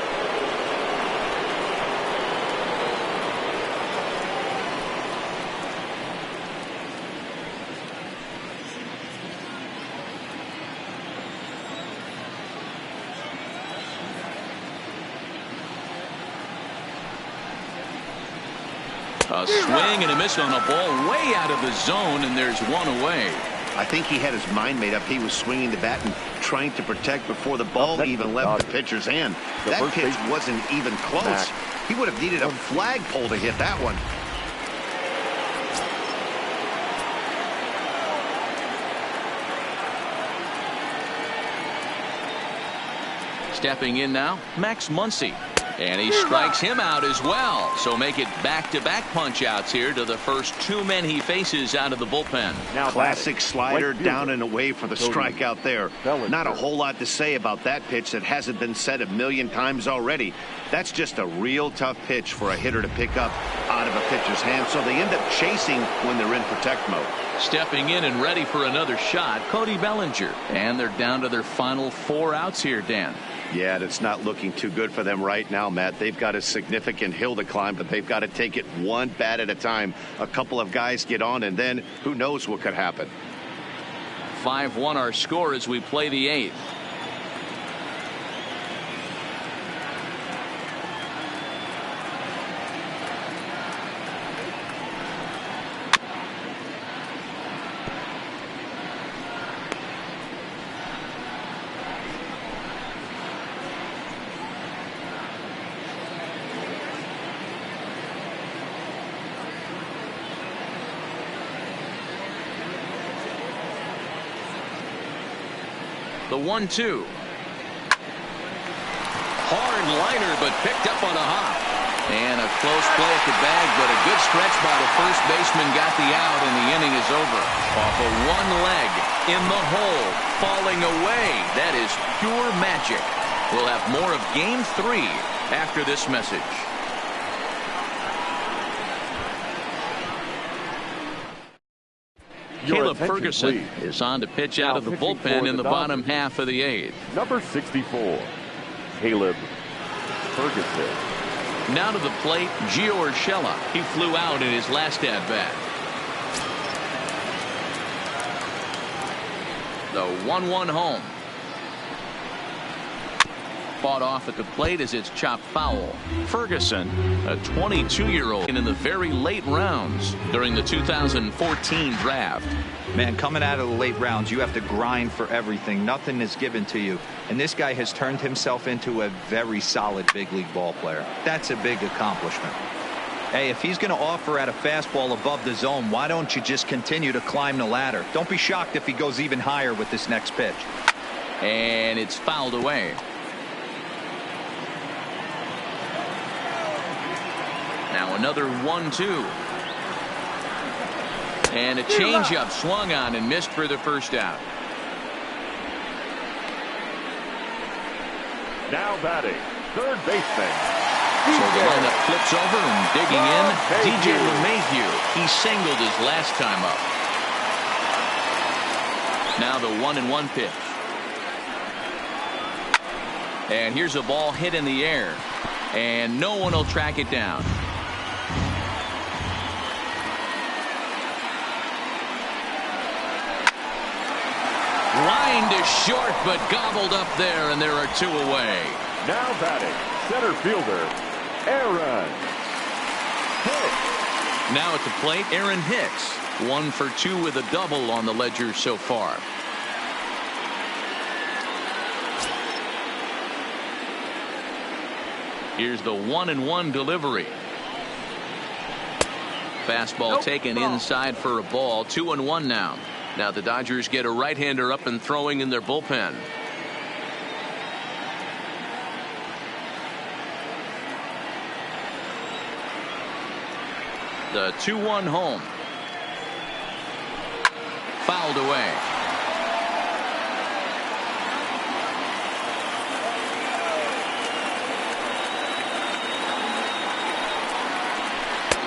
A swing and a miss on a ball way out of the zone, and there's one away. I think he had his mind made up. He was swinging the bat and trying to protect before the ball even left the pitcher's hand. That pitch wasn't even close. He would have needed a flagpole to hit that one. Stepping in now, Max Muncy. And he strikes him out as well. So make it back-to-back punch-outs here to the first 2 men he faces out of the bullpen. Now classic slider down and away for the strikeout there. Not a whole lot to say about that pitch that hasn't been said a million times already. That's just a real tough pitch for a hitter to pick up out of a pitcher's hand. So they end up chasing when they're in protect mode. Stepping in and ready for another shot, Cody Bellinger. And they're down to their final 4 outs here, Dan. Yeah, it's not looking too good for them right now, Matt. They've got a significant hill to climb, but they've got to take it one bat at a time. A couple of guys get on, and then who knows what could happen. 5-1 our score as we play the 8th. The 1-2. Hard liner, but picked up on a hop. And a close play at the bag, but a good stretch by the first baseman got the out, and the inning is over. Off of one leg, in the hole, falling away. That is pure magic. We'll have more of Game 3 after this message. Caleb Ferguson is on to pitch out of the bullpen in the bottom half of the 8th. Number 64, Caleb Ferguson. Now to the plate, Gio Urshela. He flew out in his last at-bat. The 1-1 home. Fought off at the plate as it's chopped foul. Ferguson, a 22-year-old, in the very late rounds during the 2014 draft. Man, coming out of the late rounds, you have to grind for everything. Nothing is given to you. And this guy has turned himself into a very solid big league ball player. That's a big accomplishment. Hey, if he's going to offer at a fastball above the zone, why don't you just continue to climb the ladder? Don't be shocked if he goes even higher with this next pitch. And it's fouled away. Now another 1-2. And a changeup swung on and missed for the first out. Now batting, third baseman. So the lineup flips over and digging in, DJ LeMahieu. He singled his last time up. Now the 1-1 pitch. And here's a ball hit in the air. And no one will track it down. Line to short, but gobbled up there, and there are 2 away. Now batting, center fielder, Aaron Hicks. Now at the plate, Aaron Hicks. 1 for 2 with a double on the ledger so far. Here's the 1-1 delivery. Fastball taken inside for a ball. 2-1 now. Now the Dodgers get a right-hander up and throwing in their bullpen. The 2-1 home. Fouled away.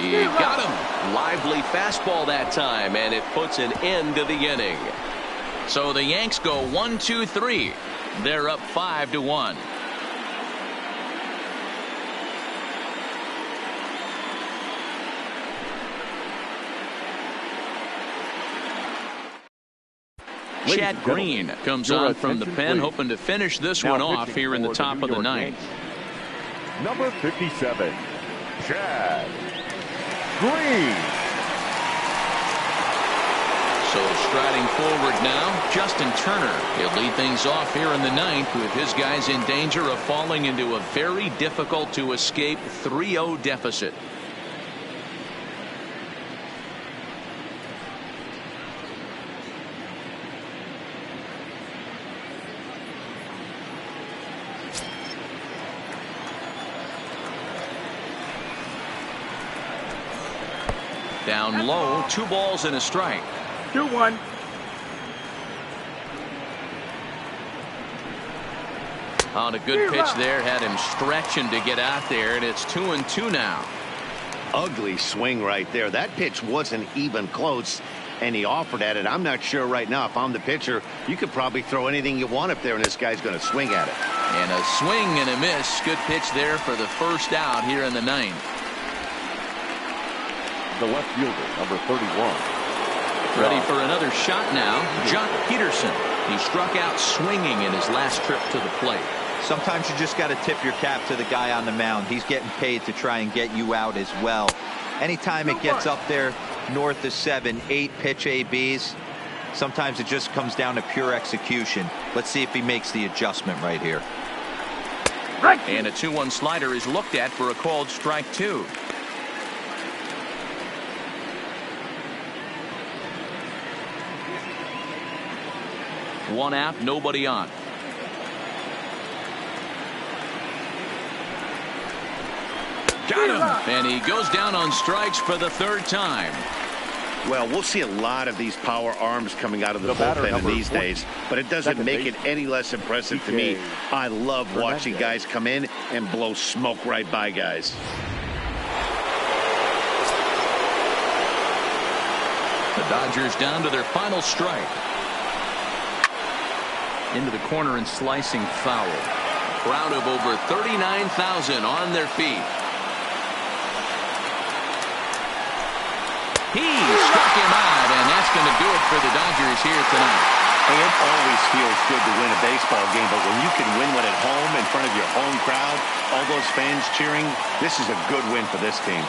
He got him. Lively fastball that time, and it puts an end to the inning. So the Yanks go 1-2-3. They're up 5-1. Chad Green comes on from the pen, hoping to finish this one off here in the top of the ninth. Number 57, Chad Green. So striding forward now, Justin Turner. He'll lead things off here in the ninth with his guys in danger of falling into a very difficult to escape 3-0 deficit. Down low, 2 balls and a strike. 2-1. On a good pitch there, had him stretching to get out there, and it's 2-2 now. Ugly swing right there. That pitch wasn't even close, and he offered at it. I'm not sure right now if I'm the pitcher. You could probably throw anything you want up there, and this guy's going to swing at it. And a swing and a miss. Good pitch there for the first out here in the ninth. The left fielder, number 31. Ready for another shot now, Jock Peterson. He struck out swinging in his last trip to the plate. Sometimes you just got to tip your cap to the guy on the mound. He's getting paid to try and get you out as well. Anytime it gets up there north of 7, 8 pitch ABs, sometimes it just comes down to pure execution. Let's see if he makes the adjustment right here. And a 2-1 slider is looked at for a called strike 2. One out, nobody on. Got him. And he goes down on strikes for the 3rd time. Well, we'll see a lot of these power arms coming out of the bullpen in these days, but it doesn't make it any less impressive to me. I love watching guys come in and blow smoke right by guys. The Dodgers down to their final strike. Into the corner and slicing foul. Crowd of over 39,000 on their feet. He struck him out, and that's going to do it for the Dodgers here tonight. Hey, it always feels good to win a baseball game, but when you can win one at home in front of your home crowd, all those fans cheering, this is a good win for this team.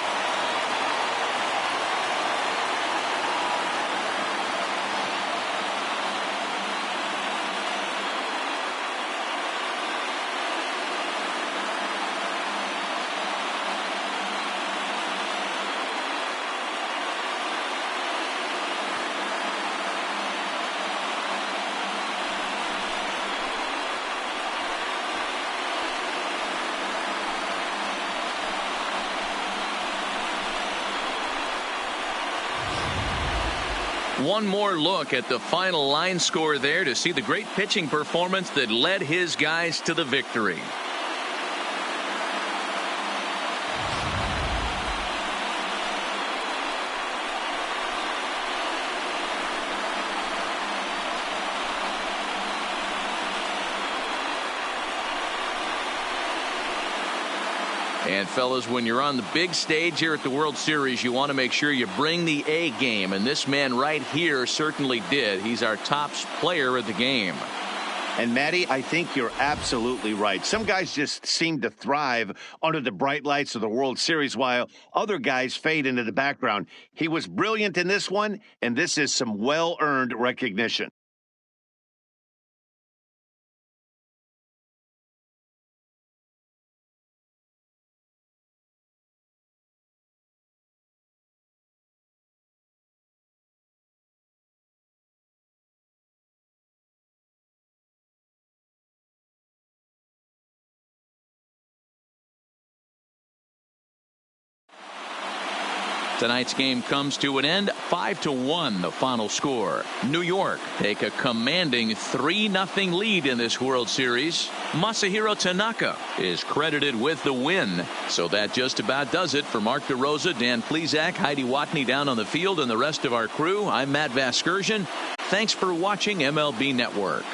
One more look at the final line score there to see the great pitching performance that led his guys to the victory. And fellas, when you're on the big stage here at the World Series, you want to make sure you bring the A game. And this man right here certainly did. He's our top player of the game. And Matty, I think you're absolutely right. Some guys just seem to thrive under the bright lights of the World Series while other guys fade into the background. He was brilliant in this one, and this is some well-earned recognition. Tonight's game comes to an end. 5-1 the final score. New York take a commanding 3-0 lead in this World Series. Masahiro Tanaka is credited with the win. So that just about does it for Mark DeRosa, Dan Plesac, Heidi Watney down on the field, and the rest of our crew. I'm Matt Vasgersian. Thanks for watching MLB Network.